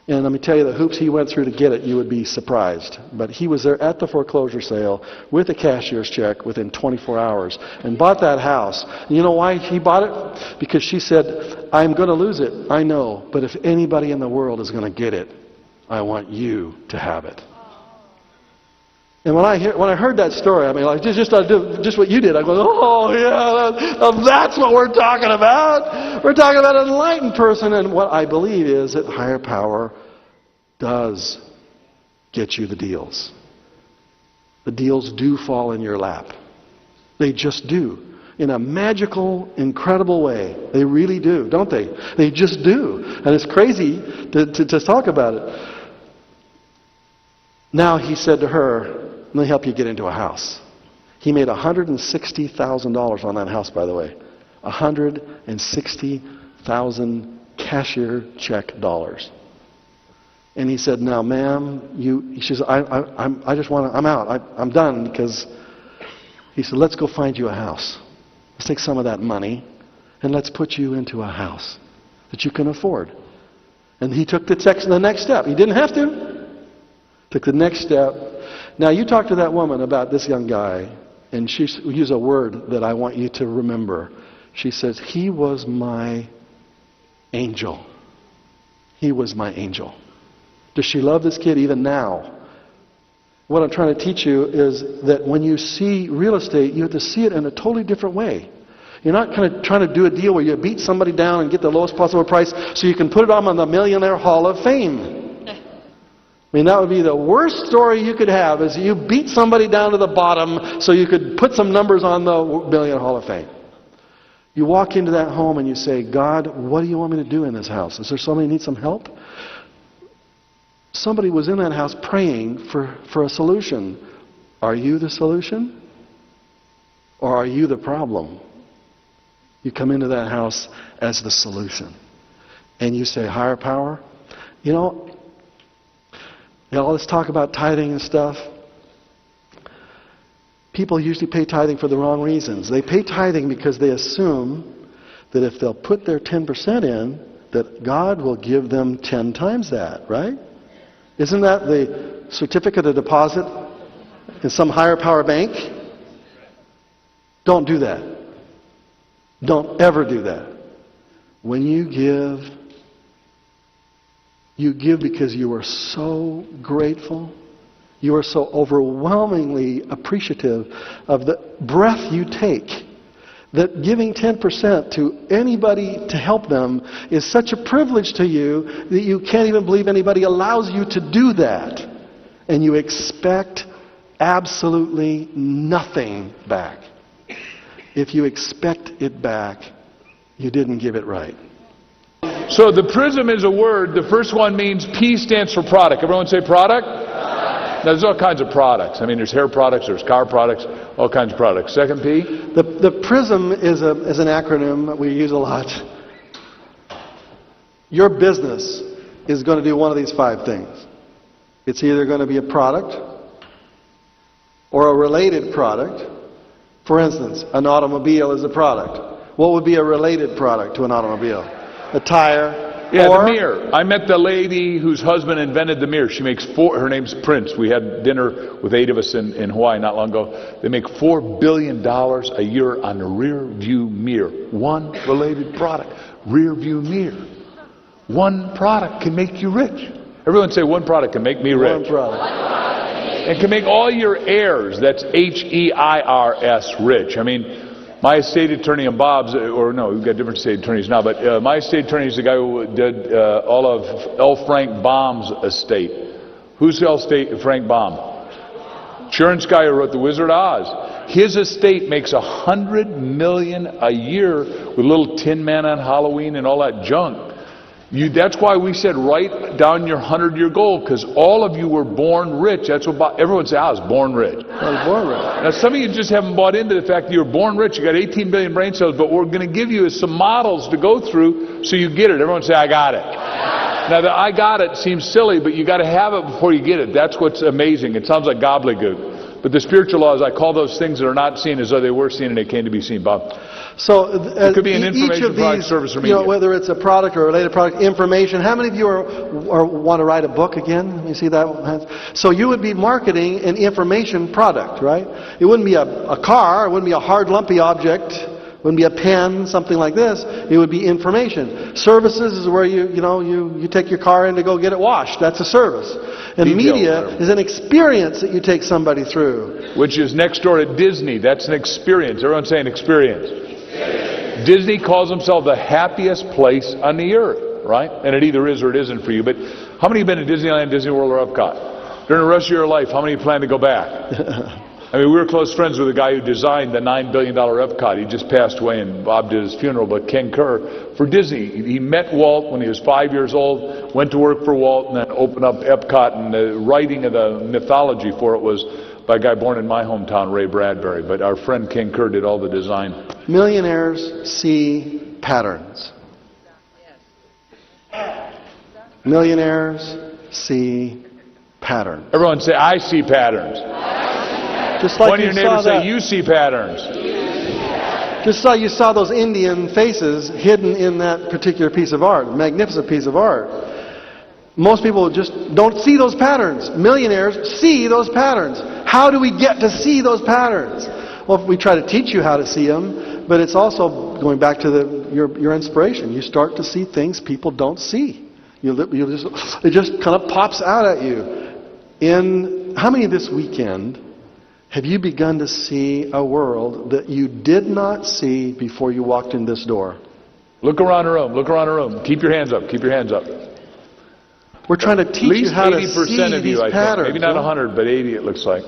And let me tell you, the hoops he went through to get it, you would be surprised. But he was there at the foreclosure sale with a cashier's check within 24 hours and bought that house. And you know why he bought it? Because she said, I'm going to lose it, I know. But if anybody in the world is going to get it, I want you to have it. And when I heard that story, just what you did, I go, oh yeah, that's what we're talking about. We're talking about an enlightened person, and what I believe is that higher power does get you the deals. The deals do fall in your lap. They just do. In a magical, incredible way. They really do, don't they? They just do. And it's crazy to talk about it. Now he said to her, let me help you get into a house. He made $160,000 on that house, by the way. $160,000 cashier check dollars. And he said, now, ma'am, she said, I'm out. I'm done, because he said, let's go find you a house. Let's take some of that money and let's put you into a house that you can afford. And he took the next step. He didn't have to. Took the next step. Now, you talk to that woman about this young guy, and she used a word that I want you to remember. She says, he was my angel. He was my angel. Does she love this kid even now? What I'm trying to teach you is that when you see real estate, you have to see it in a totally different way. You're not kind of trying to do a deal where you beat somebody down and get the lowest possible price so you can put it on the Millionaire Hall of Fame. I mean, that would be the worst story you could have, is you beat somebody down to the bottom so you could put some numbers on the Millionaire Hall of Fame. You walk into that home and you say, God, what do you want me to do in this house? Is there somebody who needs some help? Somebody was in that house praying for a solution. Are you the solution? Or are you the problem? You come into that house as the solution. and you say, higher power, all this talk about tithing and stuff, people usually pay tithing for the wrong reasons. They pay tithing because they assume that if they'll put their 10% in, that God will give them 10 times that, right? Isn't that the certificate of deposit in some higher power bank? Don't do that. Don't ever do that. When you give because you are so grateful. You are so overwhelmingly appreciative of the breath you take that giving 10% to anybody to help them is such a privilege to you that you can't even believe anybody allows you to do that. And you expect absolutely nothing back. If you expect it back, you didn't give it right. So the prism is a word. The first one means P stands for product. Everyone say product? Now, there's all kinds of products. I mean, there's hair products, there's car products, all kinds of products. Second P? The prism is an acronym that we use a lot. Your business is going to do one of these 5 things. It's either going to be a product or a related product. For instance, an automobile is a product. What would be a related product to an automobile? A tire. Yeah, the mirror. I met the lady whose husband invented the mirror. She makes her name's Prince. We had dinner with 8 of us in Hawaii not long ago. They make $4 billion a year on a rear view mirror. One related product. Rear view mirror. One product can make you rich. Everyone say, one product can make me rich. One product. And can make all your heirs, that's H-E-I-R-S, rich. I mean, my estate attorney and Bob's, or no, we've got different estate attorneys now, but my estate attorney is the guy who did all of L. Frank Baum's estate. Who's L. Frank Baum? Insurance guy who wrote The Wizard of Oz. His estate makes $100 million a year with little Tin Man on Halloween and all that junk. That's why we said write down your 100-year goal, because all of you were born rich. That's what everyone says. I was born rich. I was born rich. Now some of you just haven't bought into the fact that you were born rich. You got 18 billion brain cells, but what we're going to give you is some models to go through so you get it. Everyone say, I got it. Now the I got it seems silly, but you got to have it before you get it. That's what's amazing. It sounds like gobbledygook. But the spiritual laws, I call those things that are not seen as though they were seen and they came to be seen, Bob. So it could be an information product, service, or media. Whether it's a product or a related product, information. How many of you want to write a book again? Let me see that. So you would be marketing an information product, right? It wouldn't be a car. It wouldn't be a hard, lumpy object. It wouldn't be a pen, something like this. It would be information. Services is where you take your car in to go get it washed. That's a service. And media is an experience that you take somebody through. Which is next door to Disney. That's an experience. Everyone's saying experience. Disney calls himself the happiest place on the earth, right? And it either is or it isn't for you. But how many have been to Disneyland, Disney World, or Epcot? During the rest of your life, how many plan to go back? I mean, we were close friends with the guy who designed the $9 billion Epcot. He just passed away and Bob did his funeral, but Ken Kerr, for Disney. He met Walt when he was 5 years old, went to work for Walt, and then opened up Epcot, and the writing of the mythology for it was by a guy born in my hometown, Ray Bradbury. But our friend Ken Kerr did all the design. Millionaires see patterns. Millionaires see patterns. Everyone say, I see patterns. Just like one of your neighbors say, you see patterns. Just like you saw those Indian faces hidden in that particular piece of art, magnificent piece of art. Most people just don't see those patterns. Millionaires see those patterns. How do we get to see those patterns? Well, we try to teach you how to see them, but it's also going back to your inspiration. You start to see things people don't see. It just kind of pops out at you. How many this weekend have you begun to see a world that you did not see before you walked in this door? Look around the room. Look around the room. Keep your hands up. Keep your hands up. We're trying to teach you how to see these patterns. At least 80% of you, I think. Maybe not 100, but 80 it looks like.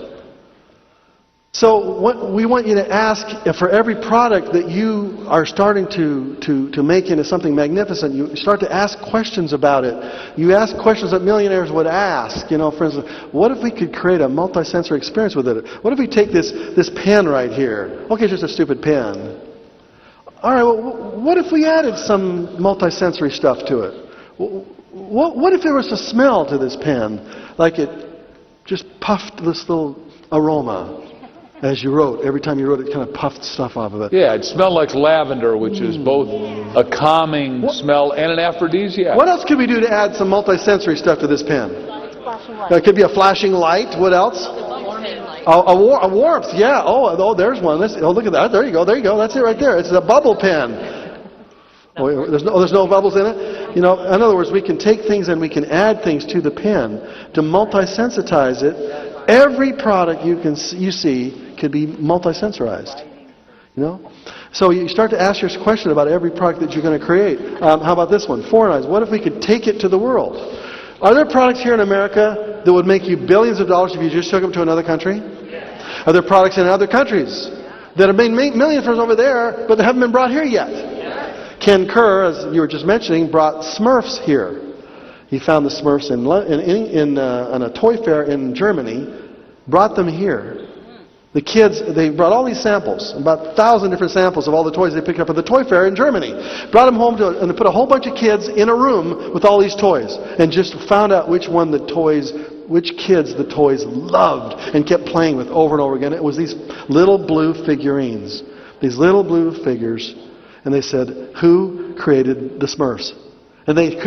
So what we want you to ask, for every product that you are starting to make into something magnificent, you start to ask questions about it. You ask questions that millionaires would ask. For instance, what if we could create a multi-sensory experience with it? What if we take this pen right here? Okay, it's just a stupid pen. All right, well, what if we added some multisensory stuff to it? What if there was a smell to this pen, like it just puffed this little aroma as you wrote? Every time you wrote, it kind of puffed stuff off of it. Yeah, it smelled like lavender, which is both a calming smell and an aphrodisiac. What else could we do to add some multisensory stuff to this pen? It could be a flashing light. What else? A warmth, yeah. Oh, there's one. Look at that. There you go. That's it right there. It's a bubble pen. Oh, there's no bubbles in it? You know, in other words, we can take things and we can add things to the pen to multi-sensitize it. Every product you see could be multi-sensorized. You know? So you start to ask your question about every product that you're going to create. How about this one? Foreign. What if we could take it to the world? Are there products here in America that would make you billions of dollars if you just took them to another country? Are there products in other countries that have made millions over there, but they haven't been brought here yet? Ken Kerr, as you were just mentioning, brought Smurfs here. He found the Smurfs in a toy fair in Germany, brought them here. The kids, they brought all these samples, about 1,000 different samples of all the toys they picked up at the toy fair in Germany. Brought them home and they put a whole bunch of kids in a room with all these toys and just found out which kids the toys loved and kept playing with over and over again. It was these little blue figurines, these little blue figures. And they said, who created the Smurfs? And they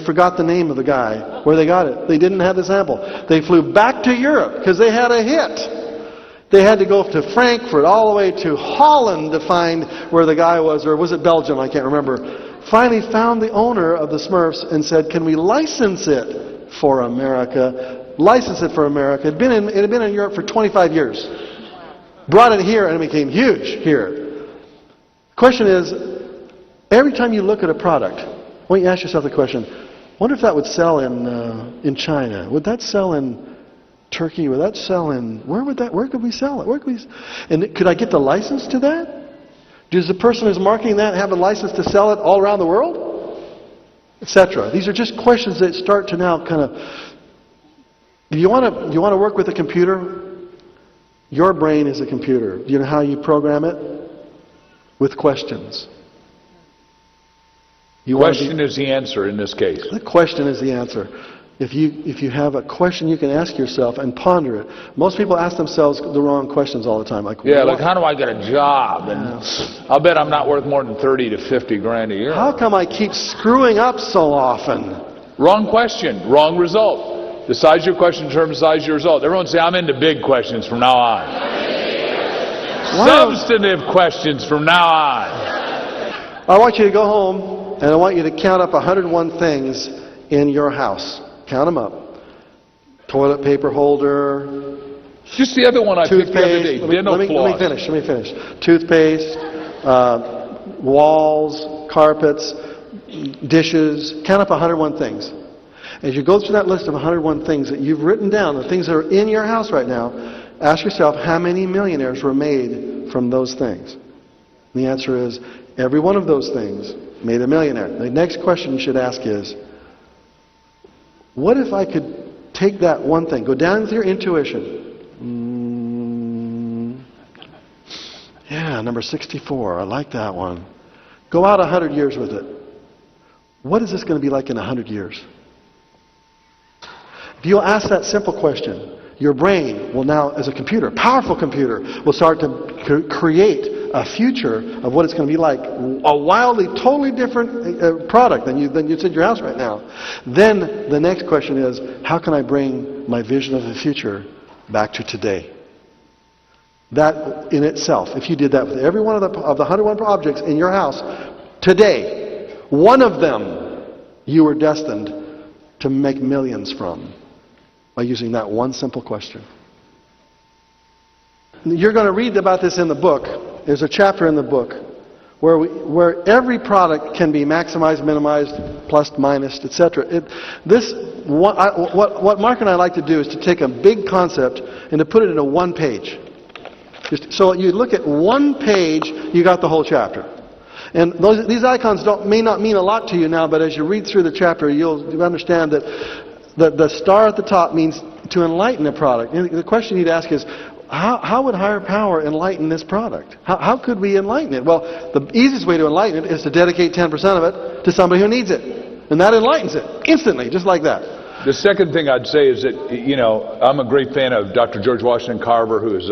forgot the name of the guy, where they got it. They didn't have the sample. They flew back to Europe because they had a hit. They had to go to Frankfurt all the way to Holland to find where the guy was, or was it Belgium? I can't remember. Finally found the owner of the Smurfs and said, can we license it for America? License it for America. It had been in Europe for 25 years. Brought it here and it became huge here. Question is, every time you look at a product, why don't you ask yourself the question, wonder if that would sell in China? Would that sell in Turkey? Would that sell in, where could we sell it? And could I get the license to that? Does the person who's marketing that have a license to sell it all around the world? Etc. These are just questions that start to now kind of, you want to work with a computer? Your brain is a computer. Do you know how you program it? With questions. Question is the answer in this case. The question is the answer. If you have a question you can ask yourself and ponder it. Most people ask themselves the wrong questions all the time. Like how do I get a job? And I'll bet I'm not worth more than 30 to 50 grand a year. How come I keep screwing up so often? Wrong question, wrong result. The size of your question determines the size of your result. Everyone say, I'm into big questions from now on. Substantive questions from now on. I want you to go home and I want you to count up 101 things in your house. Count them up. Toilet paper holder. Just the other one I picked the other day. Let me finish. Toothpaste, walls, carpets, dishes. Count up 101 things. As you go through that list of 101 things that you've written down, the things that are in your house right now, ask yourself how many millionaires were made from those things. And the answer is every one of those things made a millionaire. The next question you should ask is, what if I could take that one thing, go down with your intuition. Yeah, number 64, I like that one. Go out 100 years with it. What is this going to be like in 100 years? If you'll ask that simple question, your brain will now, as a computer, powerful computer, will start to create a future of what it's going to be like, a wildly, totally different product than you'd in your house right now. Then the next question is, how can I bring my vision of the future back to today? That in itself, if you did that with every one of the 101 objects in your house today, one of them you were destined to make millions from by using that one simple question. You're going to read about this in the book. There's a chapter in the book where every product can be maximized, minimized, plus, minus, etc. What Mark and I like to do is to take a big concept and to put it into one page. So you look at one page, you got the whole chapter. And these icons may not mean a lot to you now, but as you read through the chapter, you'll understand that the star at the top means to enlighten a product. And the question you'd ask is, how would higher power enlighten this product? How could we enlighten it? Well, the easiest way to enlighten it is to dedicate 10% of it to somebody who needs it. And that enlightens it instantly, just like that. The second thing I'd say is that, I'm a great fan of Dr. George Washington Carver, who is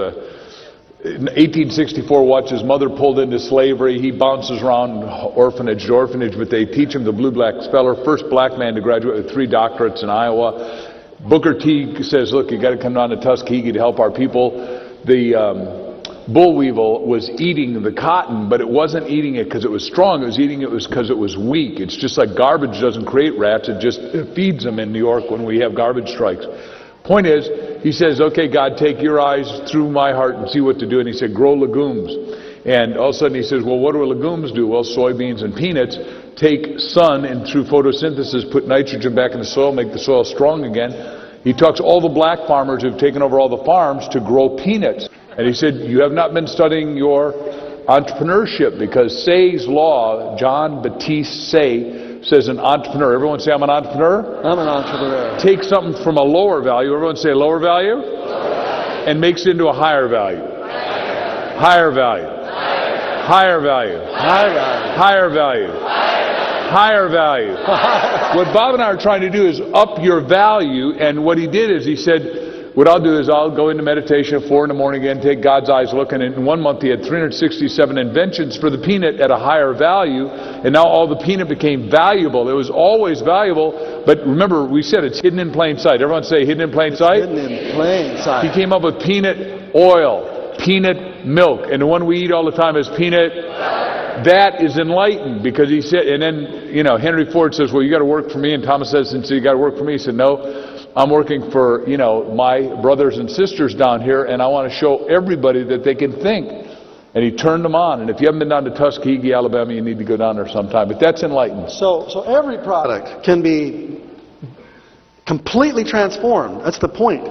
in 1864 watched his mother pulled into slavery. He bounces around orphanage to orphanage, but they teach him the blue-black speller, first black man to graduate with 3 doctorates in Iowa. Booker T says, look, you got to come down to Tuskegee to help our people. The boll weevil was eating the cotton, but it wasn't eating it because it was strong. It was eating it because it was weak. It's just like garbage doesn't create rats. It just feeds them in New York when we have garbage strikes. Point is, he says, okay, God, take your eyes through my heart and see what to do. And he said, grow legumes. And all of a sudden he says, well, what do legumes do? Well, soybeans and peanuts take sun and through photosynthesis put nitrogen back in the soil, make the soil strong again. He talks to all the black farmers who've taken over all the farms to grow peanuts. And he said, you have not been studying your entrepreneurship, because Say's law, John Baptiste Say, says an entrepreneur. Everyone say, I'm an entrepreneur? I'm an entrepreneur. Take something from a lower value. Everyone say lower value? And makes it into a higher value. Higher value. Higher value. Higher value. Higher value. Higher value. What Bob and I are trying to do is up your value, and what he did is he said, what I'll do is I'll go into meditation at 4 in the morning again, take God's eyes looking, and in 1 month he had 367 inventions for the peanut at a higher value, and now all the peanut became valuable. It was always valuable, but remember, we said it's hidden in plain sight. Everyone say hidden in plain sight? Hidden in plain sight. He came up with peanut oil, peanut milk, and the one we eat all the time is peanut. That is enlightened, because he said, and then, Henry Ford says, well, you got to work for me, and Thomas Edison said, you got to work for me. He said, no. I'm working for, my brothers and sisters down here, and I want to show everybody that they can think. And he turned them on. And if you haven't been down to Tuskegee, Alabama, you need to go down there sometime. But that's enlightened. So every product can be completely transformed. That's the point.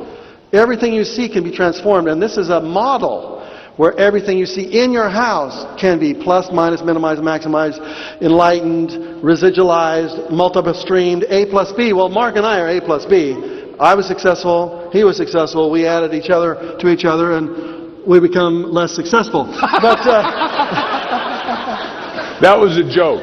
Everything you see can be transformed. And this is a model where everything you see in your house can be plus, minus, minimized, maximized, enlightened, residualized, multiple streamed, A plus B. Well, Mark and I are A plus B. I was successful, he was successful, we added each other to each other, and we become less successful. But that was a joke.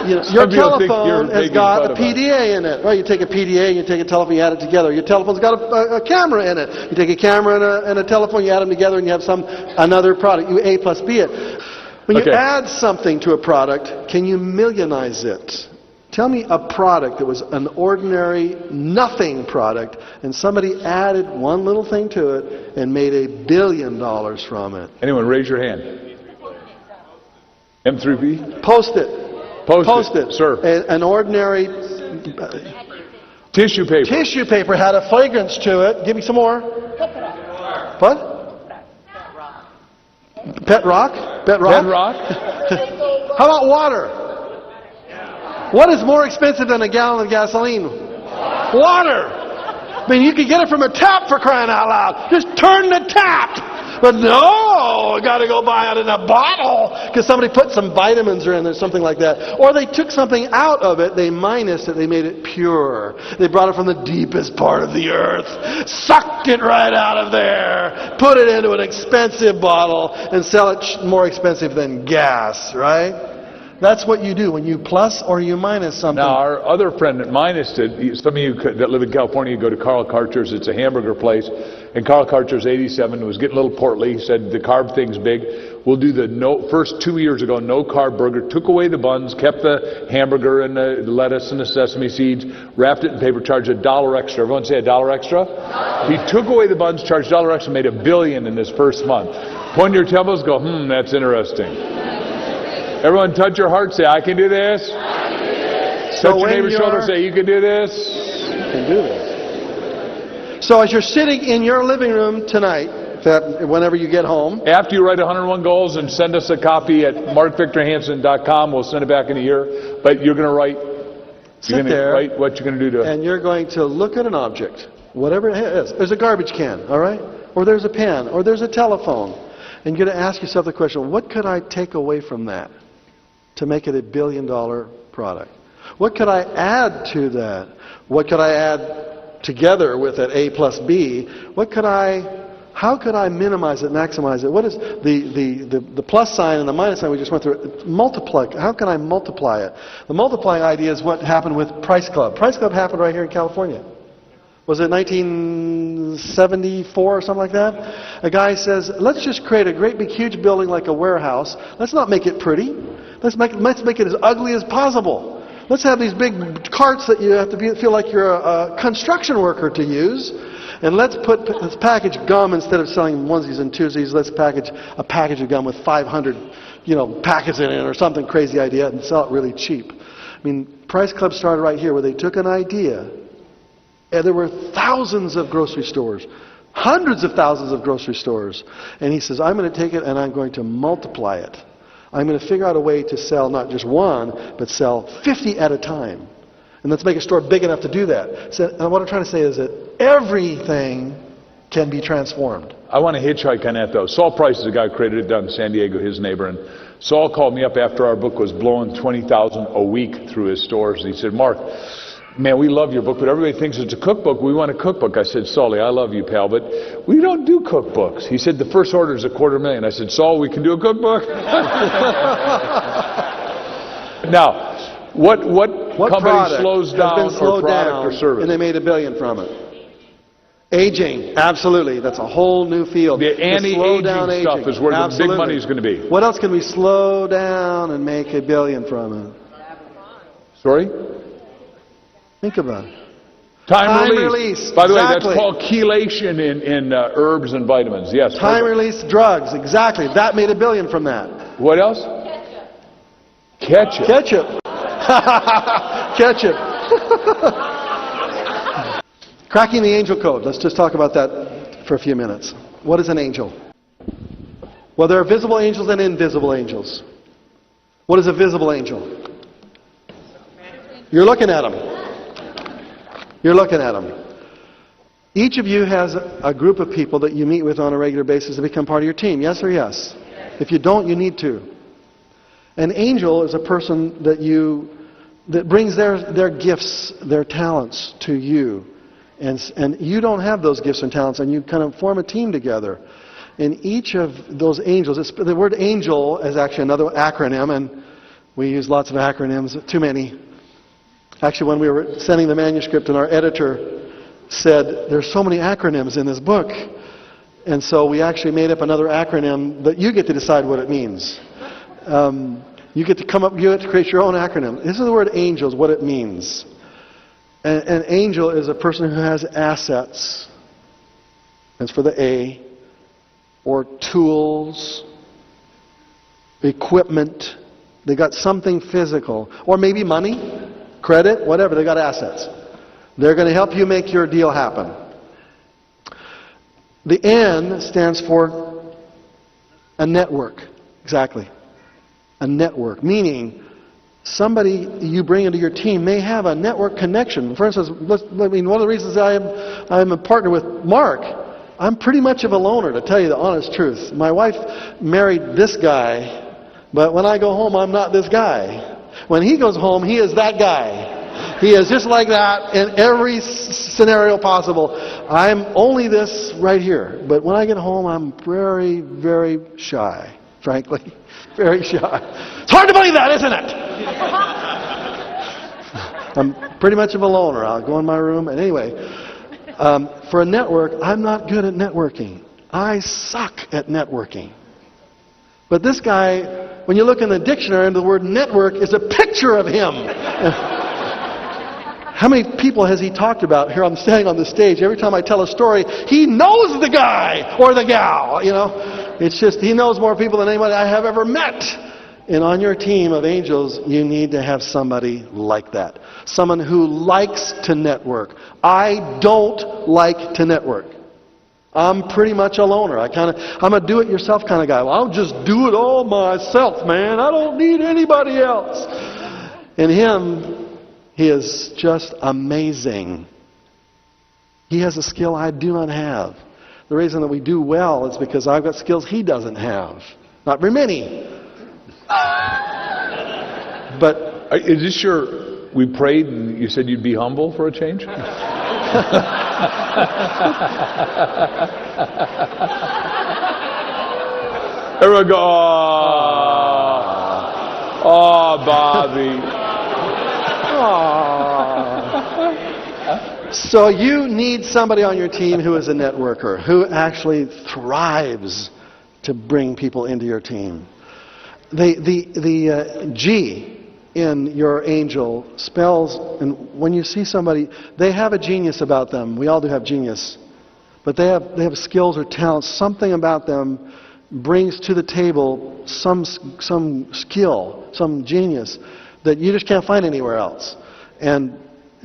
Your telephone has got a PDA in it, right? You take a PDA and you take a telephone, you add it together. Your telephone's got a camera in it. You take a camera and a telephone, you add them together, and you have another product. You A plus B it. When you add something to a product, can you millionize it? Tell me a product that was an ordinary nothing product, and somebody added one little thing to it and made $1 billion from it. Anyone, raise your hand. M3P? Post it. Post it. Sir. An ordinary tissue paper. Tissue paper had a fragrance to it. Give me some more. What? Pet rock? Pet rock? Pet rock? How about water? What is more expensive than a gallon of gasoline? Water! I mean, you could get it from a tap, for crying out loud. Just turn the tap! But no, I got to go buy it in a bottle because somebody put some vitamins in there, something like that. Or they took something out of it, they minused it, they made it pure. They brought it from the deepest part of the earth, sucked it right out of there, put it into an expensive bottle, and sell it more expensive than gas, right? That's what you do when you plus or you minus something. Now, our other friend that minused it, some of you that live in California, you go to Carl Karcher's, it's a hamburger place, and Carl Karcher's 87, was getting a little portly. He said, the carb thing's big. We'll do the first 2 years ago, no carb burger, took away the buns, kept the hamburger and the lettuce and the sesame seeds, wrapped it in paper, charged $1 extra. Everyone say $1 extra? He took away the buns, charged $1 extra, made $1 billion in his first month. Point to your temples, go, that's interesting. Everyone touch your heart, say, I can do this. I can do this. Touch your neighbor's shoulder, say, you can do this. You can do this. So as you're sitting in your living room tonight, whenever you get home. After you write 101 goals and send us a copy at markvictorhansen.com, we'll send it back in a year. But you're going to write, write what you're going to do to it. And you're going to look at an object, whatever it is. There's a garbage can, all right? Or there's a pen, or there's a telephone. And you're going to ask yourself the question, what could I take away from that to make it $1 billion product? What could I add to that? What could I add together with it, A plus B? What could I How could I minimize it, maximize it? What is the plus sign and the minus sign we just went through? Multiply. How can I multiply it? The multiplying idea is what happened with Price Club. Price Club happened right here in California. Was it 1974 or something like that? A guy says, let's just create a great big huge building like a warehouse. Let's not make it pretty. Let's make it as ugly as possible. Let's have these big carts that you have to feel like you're a construction worker to use. And let's package gum instead of selling onesies and twosies. Let's package a package of gum with 500, packets in it or something crazy idea and sell it really cheap. I mean, Price Club started right here where they took an idea, and there were thousands of grocery stores, hundreds of thousands of grocery stores. And he says, I'm going to take it and I'm going to multiply it. I'm going to figure out a way to sell not just one, but sell 50 at a time. And let's make a store big enough to do that. So what I'm trying to say is that everything can be transformed. I want to hitchhike on that, though. Saul Price is the guy who created it down in San Diego, his neighbor. And Saul called me up after our book was blowing $20,000 a week through his stores. And he said, Mark, man, we love your book, but everybody thinks it's a cookbook. We want a cookbook. I said, Saulie, I love you, pal, but we don't do cookbooks. He said, the first order is $250,000. I said, Saul, we can do a cookbook? Now, what company slows down or product or service? And they made $1 billion from it. Aging, absolutely. That's a whole new field. The anti-aging stuff is where the big money is going to be. What else can we slow down and make $1 billion from it? Sorry? Think about it. Time release. By the way, that's called chelation in herbs and vitamins. Yes. Time release drugs. Exactly. That made $1 billion from that. What else? Ketchup. Ketchup. Ketchup. Cracking the angel code. Let's just talk about that for a few minutes. What is an angel? Well, there are visible angels and invisible angels. What is a visible angel? You're looking at them. You're looking at them. Each of you has a group of people that you meet with on a regular basis to become part of your team. Yes or yes? If you don't, you need to. An angel is a person that brings their gifts, their talents to you. And you don't have those gifts and talents, and you kind of form a team together. And each of those angels, the word angel is actually another acronym, and we use lots of acronyms, too many. Actually, when we were sending the manuscript and our editor said, there's so many acronyms in this book. And so we actually made up another acronym that you get to decide what it means. You get to create your own acronym. This is the word angels, what it means. An angel is a person who has assets. That's for the A. Or tools, equipment. They got something physical. Or maybe money, credit, whatever. They got assets. They're going to help you make your deal happen. The N stands for a network. Exactly. A network. Meaning, somebody you bring into your team may have a network connection. For instance, one of the reasons I'm a partner with Mark, I'm pretty much of a loner, to tell you the honest truth. My wife married this guy, but when I go home, I'm not this guy. When he goes home, he is that guy. He is just like that in every scenario possible. I'm only this right here. But when I get home, I'm very, very shy, frankly. Very shy. It's hard to believe that, isn't it? I'm pretty much of a loner. I'll go in my room. And anyway, for a network, I'm not good at networking. I suck at networking. But this guy, when you look in the dictionary, the word network is a picture of him. How many people has he talked about? Here I'm standing on the stage. Every time I tell a story, he knows the guy or the gal, It's just, he knows more people than anybody I have ever met. And on your team of angels, you need to have somebody like that. Someone who likes to network. I don't like to network. I'm pretty much a loner. I'm a do-it-yourself kind of guy. Well, I'll just do it all myself, man. I don't need anybody else. And him, he is just amazing. He has a skill I do not have. The reason that we do well is because I've got skills he doesn't have. Not very many. But is this we prayed and you said you'd be humble for a change? Everyone go, oh, Bobby. So you need somebody on your team who is a networker, who actually thrives to bring people into your team. The G in your angel spells, and when you see somebody, they have a genius about them. We all do have genius. But they have skills or talents. Something about them brings to the table some skill, some genius that you just can't find anywhere else. And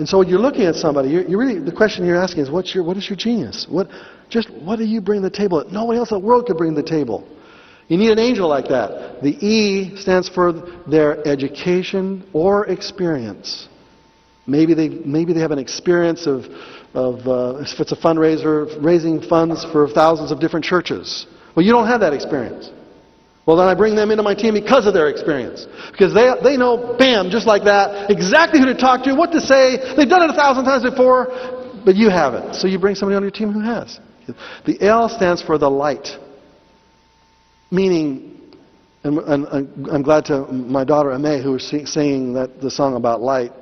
so when you're looking at somebody, you really, the question you're asking is, what is your genius? What do you bring to the table that nobody else in the world could bring to the table? You need an angel like that. The E stands for their education or experience. Maybe they have an experience of if it's a fundraiser, raising funds for thousands of different churches. Well, you don't have that experience. Well, then I bring them into my team because of their experience. Because they know, bam, just like that, exactly who to talk to, what to say. They've done it 1,000 times before, but you haven't. So you bring somebody on your team who has. The L stands for the light. Meaning, and I'm glad to my daughter Ame, who was singing the song about light.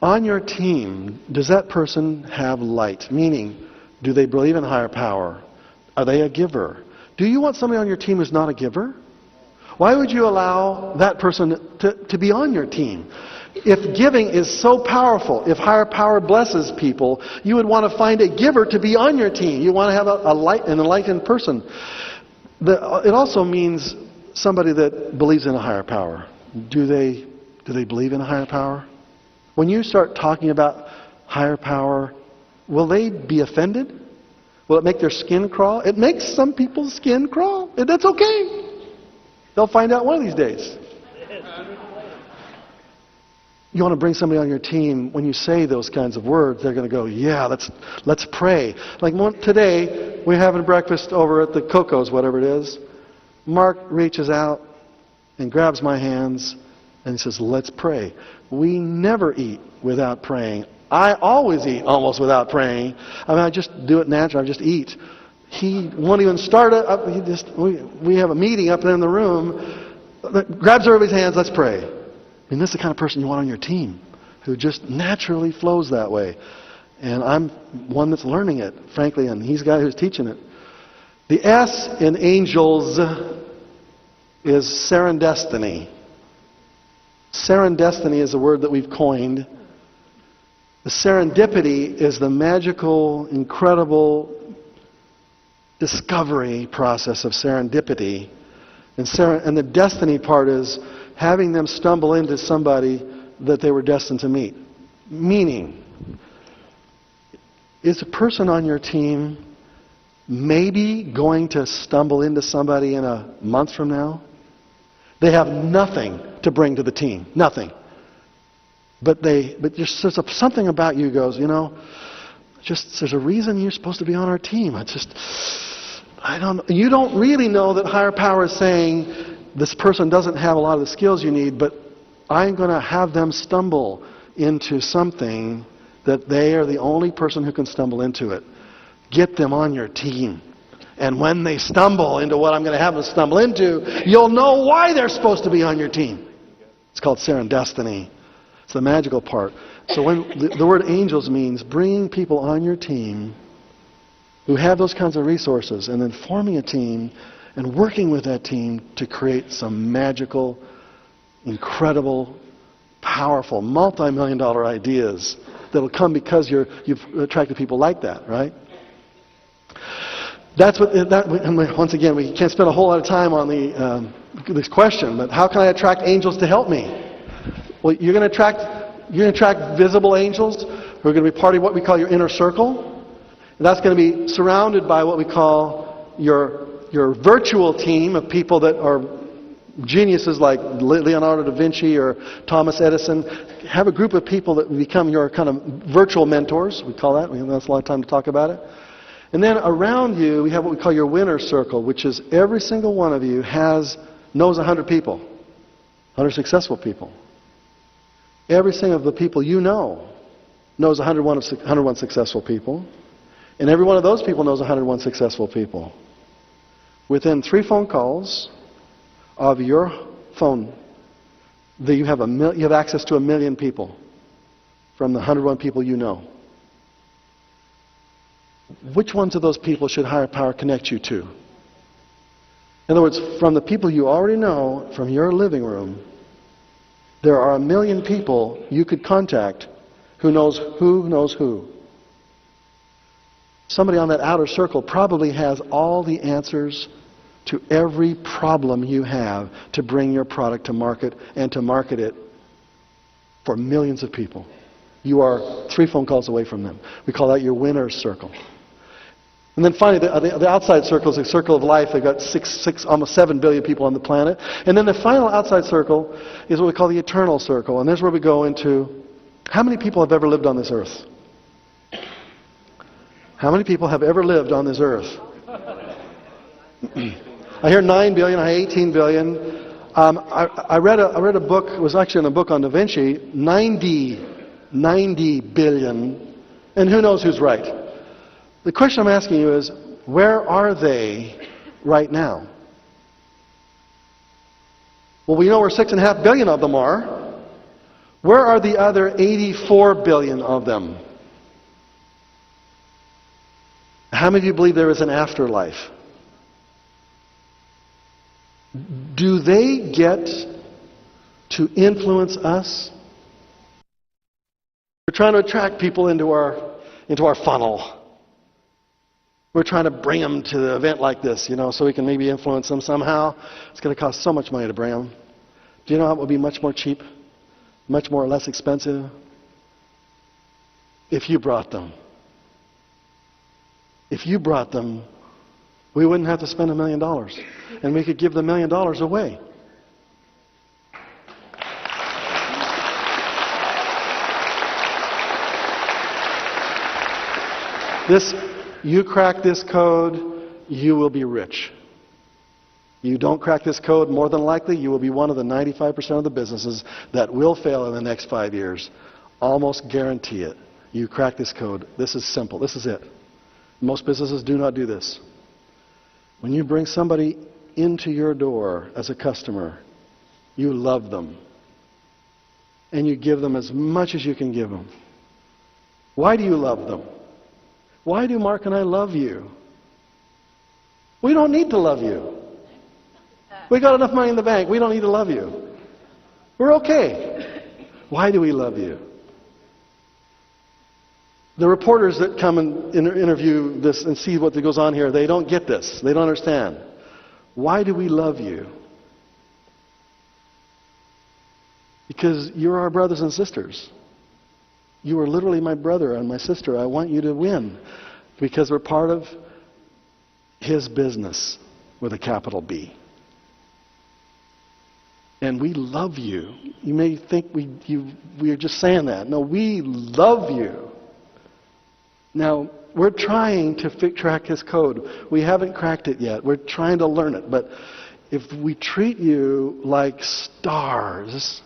On your team, does that person have light? Meaning, do they believe in higher power? Are they a giver? Do you want somebody on your team who's not a giver? Why would you allow that person to be on your team? If giving is so powerful, if higher power blesses people, you would want to find a giver to be on your team. You want to have an enlightened person. It also means somebody that believes in a higher power. Do they believe in a higher power? When you start talking about higher power, will they be offended? Will it make their skin crawl? It makes some people's skin crawl, and that's okay. They'll find out one of these days. You want to bring somebody on your team, when you say those kinds of words, they're going to go, yeah, let's pray. Like today, we're having breakfast over at the Coco's, whatever it is. Mark reaches out and grabs my hands and he says, let's pray. We never eat without praying. I always eat almost without praying. I mean, I just do it naturally. I just eat. He won't even start it. We have a meeting up there in the room. Grabs everybody's hands, let's pray. And this is the kind of person you want on your team, who just naturally flows that way. And I'm one that's learning it, frankly, and he's the guy who's teaching it. The S in angels is serendestiny. Serendestiny is a word that we've coined. The serendipity is the magical, incredible discovery process of serendipity. And the destiny part is having them stumble into somebody that they were destined to meet. Meaning, is a person on your team maybe going to stumble into somebody in a month from now? They have nothing to bring to the team. Nothing. But there's something about you goes, there's a reason you're supposed to be on our team. You don't really know that higher power is saying, this person doesn't have a lot of the skills you need, but I'm going to have them stumble into something that they are the only person who can stumble into it. Get them on your team. And when they stumble into what I'm going to have them stumble into, you'll know why they're supposed to be on your team. It's called serendestiny. It's the magical part. So when the word angels means bringing people on your team who have those kinds of resources, and then forming a team and working with that team to create some magical, incredible, powerful, multi-million-dollar ideas that'll come because you've attracted people like that, right? And once again, we can't spend a whole lot of time on this question, but how can I attract angels to help me? Well, you're going to attract visible angels who are going to be part of what we call your inner circle. And that's going to be surrounded by what we call your virtual team of people that are geniuses like Leonardo da Vinci or Thomas Edison. Have a group of people that become your kind of virtual mentors. We call that. That's a lot of time to talk about it. And then around you, we have what we call your winner circle, which is every single one of you knows 100 people, 100 successful people. Every single of the people you know knows 101 successful people, and every one of those people knows 101 successful people. Within 3 phone calls of your phone, you have access to 1 million people from the 101 people you know. Which ones of those people should higher power connect you to? In other words, from the people you already know from your living room, there are 1 million people you could contact who knows who. Somebody on that outer circle probably has all the answers to every problem you have to bring your product to market and to market it for millions of people. You are 3 phone calls away from them. We call that your winner's circle. And then finally, the outside circle is a circle of life. They've got almost 7 billion people on the planet. And then the final outside circle is what we call the eternal circle. And there's where we go into how many people have ever lived on this earth? How many people have ever lived on this earth? I hear 9 billion, I hear 18 billion. I read a book, it was actually in a book on Da Vinci, 90 billion. And who knows who's right? The question I'm asking you is, where are they right now? Well, we know where 6.5 billion of them are. Where are the other 84 billion of them? How many of you believe there is an afterlife? Do they get to influence us? We're trying to attract people into our funnel. We're trying to bring them to the event like this, so we can maybe influence them somehow. It's going to cost so much money to bring them. Do you know how it would be much more cheap? Much more less expensive? If you brought them. If you brought them, we wouldn't have to spend $1 million. And we could give the $1 million away. You crack this code, you will be rich. You don't crack this code, more than likely, you will be one of the 95% of the businesses that will fail in the next 5 years. Almost guarantee it. You crack this code. This is simple. This is it. Most businesses do not do this. When you bring somebody into your door as a customer, you love them. And you give them as much as you can give them. Why do you love them? Why do Mark and I love you? We don't need to love you. We got enough money in the bank. We don't need to love you. We're okay. Why do we love you? The reporters that come and interview this and see what goes on here, they don't get this. They don't understand. Why do we love you? Because you're our brothers and sisters. You are literally my brother and my sister. I want you to win because we're part of His business with a capital B. And we love you. You may think we are just saying that. No, we love you. Now, we're trying to crack His code. We haven't cracked it yet. We're trying to learn it. But if we treat you like stars,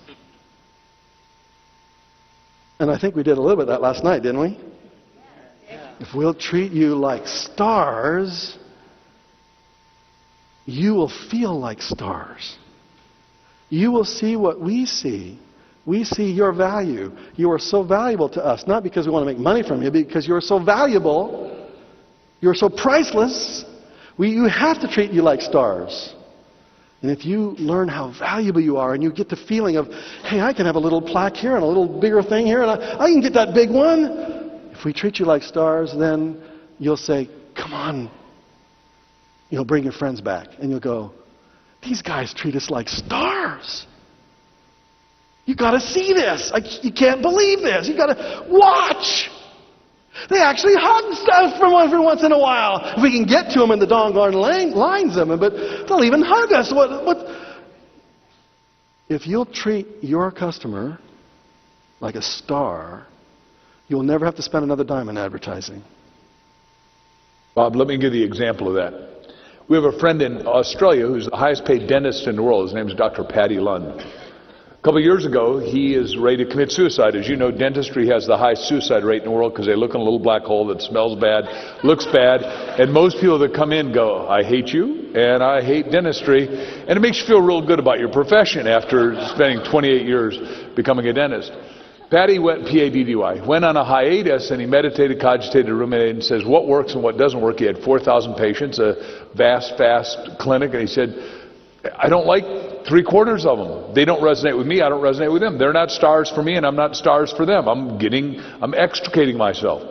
and I think we did a little bit of that last night, didn't we? Yeah. If we'll treat you like stars, you will feel like stars. You will see what we see. We see your value. You are so valuable to us, not because we want to make money from you, but because you're so valuable. You're so priceless. You have to treat you like stars. And if you learn how valuable you are and you get the feeling of, hey, I can have a little plaque here and a little bigger thing here and I can get that big one. If we treat you like stars, then you'll say, come on. You'll bring your friends back and you'll go, these guys treat us like stars. You got to see this. You can't believe this. You got to watch. They actually hug stuff from every once in a while. If we can get to them in the doggone lines of them, but they'll even hug us. If you'll treat your customer like a star, you'll never have to spend another dime in advertising. Bob, let me give you an example of that. We have a friend in Australia who's the highest paid dentist in the world. His name is Dr. Paddy Lund. A couple of years ago, he is ready to commit suicide. As you know, dentistry has the highest suicide rate in the world because they look in a little black hole that smells bad, looks bad, and most people that come in go, I hate you, and I hate dentistry, and it makes you feel real good about your profession after spending 28 years becoming a dentist. Patty went PADDY, went on a hiatus, and he meditated, cogitated, ruminated, and says what works and what doesn't work. He had 4,000 patients, a vast clinic, and he said, I don't like 3/4 of them. They don't resonate with me, I don't resonate with them. They're not stars for me, and I'm not stars for them. I'm extricating myself.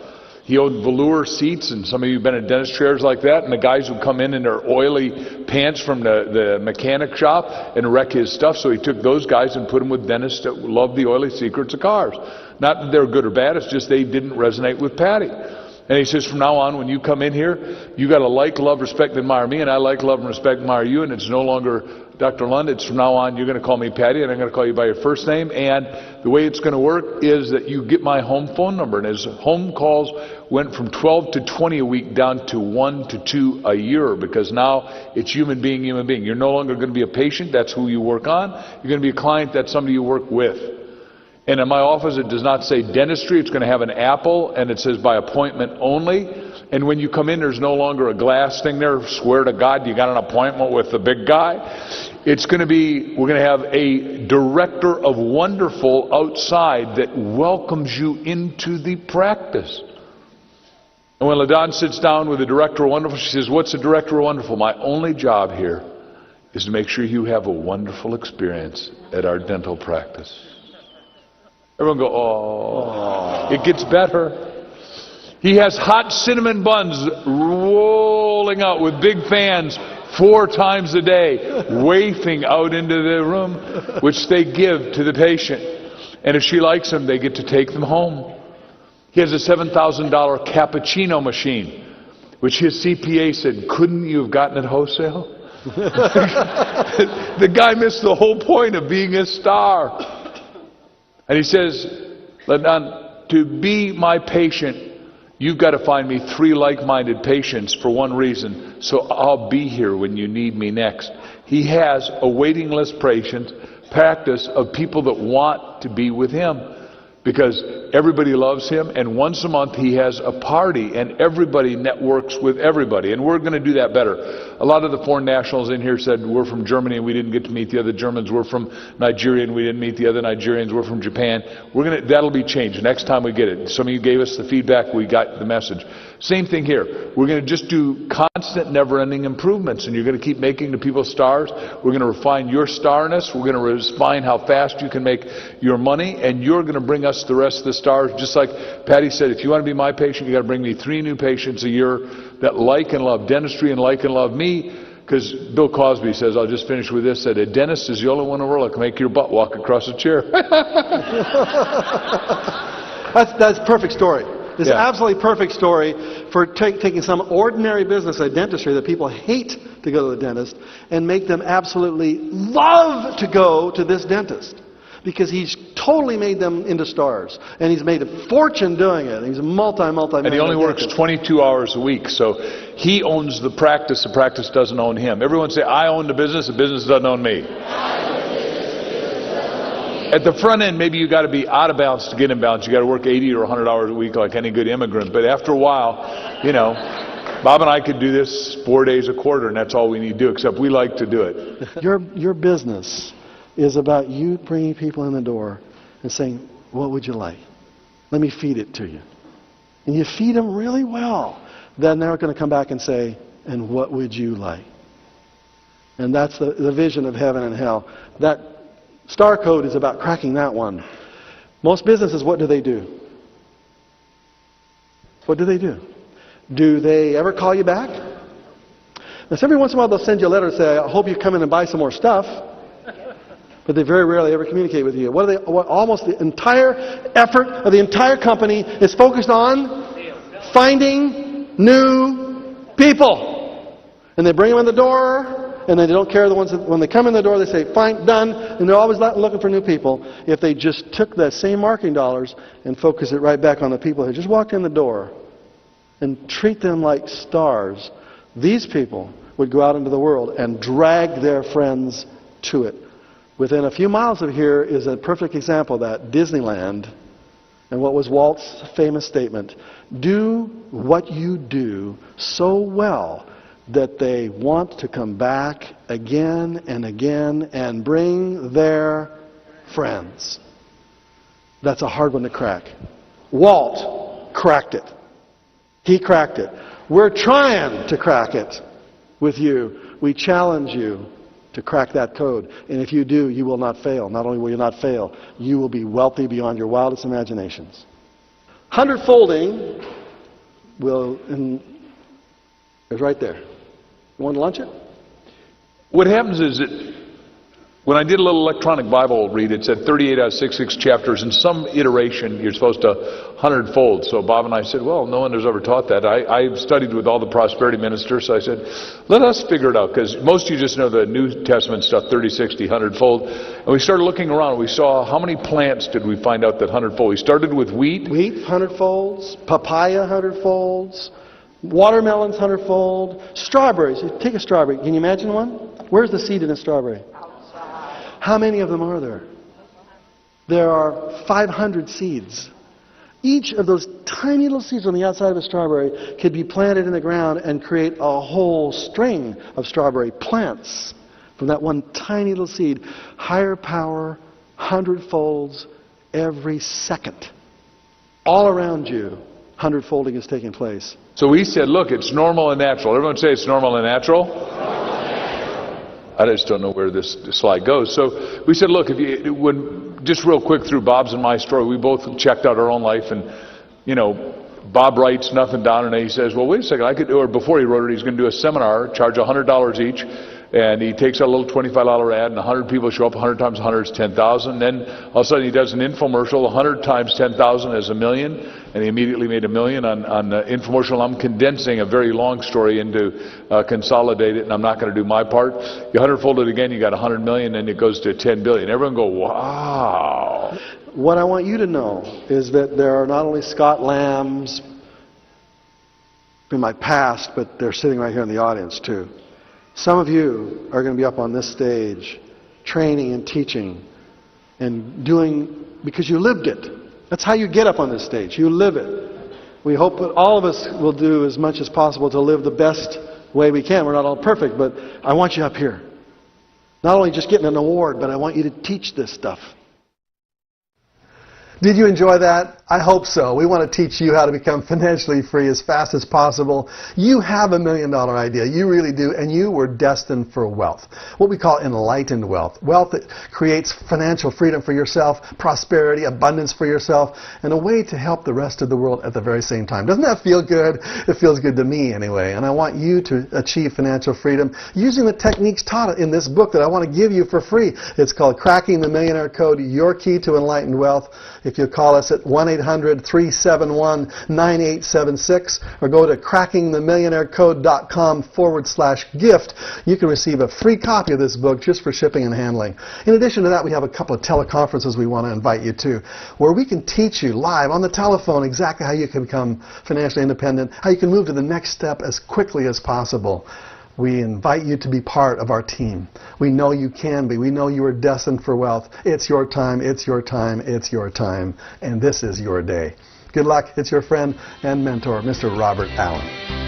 He owned velour seats, and some of you have been in dentist chairs like that, and the guys would come in their oily pants from the mechanic shop and wreck his stuff, so he took those guys and put them with dentists that loved the oily secrets of cars. Not that they're good or bad, it's just they didn't resonate with Patty. And he says, from now on, when you come in here, you got to like, love, respect, and admire me, and I like, love, and respect, and admire you, and it's no longer Dr. Lund. It's from now on, you're going to call me Patty, and I'm going to call you by your first name, and the way it's going to work is that you get my home phone number, and his home calls went from 12 to 20 a week down to 1 to 2 a year, because now it's human being. You're no longer going to be a patient, that's who you work on. You're going to be a client, that's somebody you work with. And in my office, it does not say dentistry. It's going to have an apple, and it says by appointment only. And when you come in, there's no longer a glass thing there. Swear to God, you got an appointment with the big guy. It's going to be, we're going to have a director of wonderful outside that welcomes you into the practice. And when LaDon sits down with the director of wonderful, she says, what's the director of wonderful? My only job here is to make sure you have a wonderful experience at our dental practice. Everyone go, oh, it gets better. He has hot cinnamon buns rolling out with big fans 4 times a day, wafting out into the room, which they give to the patient. And if she likes them, they get to take them home. He has a $7,000 cappuccino machine, which his CPA said, couldn't you have gotten it wholesale? The guy missed the whole point of being a star. And he says, LaDon, to be my patient, you've got to find me 3 like-minded patients for one reason, so I'll be here when you need me next. He has a waiting list practice of people that want to be with him, because everybody loves him, and once a month he has a party, and everybody networks with everybody, and we're going to do that better. A lot of the foreign nationals in here said, we're from Germany and we didn't get to meet the other Germans. We're from Nigeria and we didn't meet the other Nigerians. We're from Japan. That'll be changed next time we get it. Some of you gave us the feedback, we got the message. Same thing here. We're going to just do constant, never-ending improvements, and you're going to keep making the people stars. We're going to refine your starness. We're going to refine how fast you can make your money, and you're going to bring us the rest of the stars. Just like Patty said, if you want to be my patient, you got to bring me 3 new patients a year that like and love dentistry and like and love me. Because Bill Cosby says, I'll just finish with this, that a dentist is the only one in the world that can make your butt walk across a chair. That's a perfect story. It's an absolutely perfect story for taking some ordinary business like dentistry that people hate to go to the dentist and make them absolutely love to go to this dentist. Because he's totally made them into stars. And he's made a fortune doing it. He's a multi-millionaire. And he only works 22 hours a week. So he owns the practice doesn't own him. Everyone say, I own the business doesn't own me. At the front end, maybe you got to be out of balance to get in balance. You got to work 80 or 100 hours a week like any good immigrant. But after a while, you know, Bob and I could do this 4 days a quarter, and that's all we need to do, except we like to do it. Your business is about you bringing people in the door and saying, what would you like? Let me feed it to you. And you feed them really well. Then they're going to come back and say, and what would you like? And that's the vision of heaven and hell. That star code is about cracking that one. Most businesses, what do they do? What do they do? Do they ever call you back? Now, every once in a while they'll send you a letter and say, I hope you come in and buy some more stuff. But they very rarely ever communicate with you. Almost the entire effort of the entire company is focused on finding new people. And they bring them in the door, and they don't care the ones that, when they come in the door, they say, fine, done, and they're always looking for new people. If they just took that same marketing dollars and focused it right back on the people who just walked in the door and treat them like stars, these people would go out into the world and drag their friends to it. Within a few miles of here is a perfect example of that, Disneyland. And what was Walt's famous statement? Do what you do so well that they want to come back again and again and bring their friends. That's a hard one to crack. Walt cracked it. He cracked it. We're trying to crack it with you. We challenge you to crack that code. And if you do, you will not fail. Not only will you not fail, you will be wealthy beyond your wildest imaginations. 100-folding is right there. You want to lunch it? What happens is that when I did a little electronic Bible read, it said 38 out of 66 chapters. In some iteration, you're supposed to 100-fold. So Bob and I said, well, no one has ever taught that. I've studied with all the prosperity ministers, so I said, let us figure it out, because most of you just know the New Testament stuff, 30, 60, 100-fold. And we started looking around. We saw how many plants did we find out that 100-fold. We started with wheat. Wheat, 100-folds. Papaya, 100-folds. Watermelons, 100-fold. Strawberries. Take a strawberry. Can you imagine one? Where's the seed in a strawberry? How many of them are there? There are 500 seeds. Each of those tiny little seeds on the outside of a strawberry could be planted in the ground and create a whole string of strawberry plants from that one tiny little seed. Higher power, 100-folds every second. All around you, 100-folding is taking place. So we said, look, it's normal and natural. Everyone say it's normal and natural? I just don't know where this slide goes. So we said, look, just real quick through Bob's and my story, we both checked out our own life, and, Bob writes nothing down, and he says, well, wait a second, or before he wrote it, he's going to do a seminar, charge $100 each, and he takes out a little $25 ad, and 100 people show up. 100 times 100 is 10,000. Then all of a sudden he does an infomercial. 100 times 10,000 is $1 million, and he immediately made $1 million on the infomercial. I'm condensing a very long story into consolidate it, and I'm not going to do my part. You 100-fold it again, you got 100 million, and it goes to 10 billion. Everyone go, wow. What I want you to know is that there are not only Scott Lambs in my past, but they're sitting right here in the audience too. Some of you are going to be up on this stage training and teaching and doing because you lived it. That's how you get up on this stage. You live it. We hope that all of us will do as much as possible to live the best way we can. We're not all perfect, but I want you up here. Not only just getting an award, but I want you to teach this stuff. Did you enjoy that? I hope so. We want to teach you how to become financially free as fast as possible. You have $1 million idea. You really do. And you were destined for wealth. What we call enlightened wealth. Wealth that creates financial freedom for yourself, prosperity, abundance for yourself, and a way to help the rest of the world at the very same time. Doesn't that feel good? It feels good to me anyway. And I want you to achieve financial freedom using the techniques taught in this book that I want to give you for free. It's called Cracking the Millionaire Code, Your Key to Enlightened Wealth. If you call us at 1-800-371-9876 or go to crackingthemillionairecode.com/gift, you can receive a free copy of this book just for shipping and handling. In addition to that, we have a couple of teleconferences we want to invite you to, where we can teach you live on the telephone exactly how you can become financially independent, how you can move to the next step as quickly as possible. We invite you to be part of our team. We know you can be. We know you are destined for wealth. It's your time, it's your time, it's your time. And this is your day. Good luck. It's your friend and mentor, Mr. Robert Allen.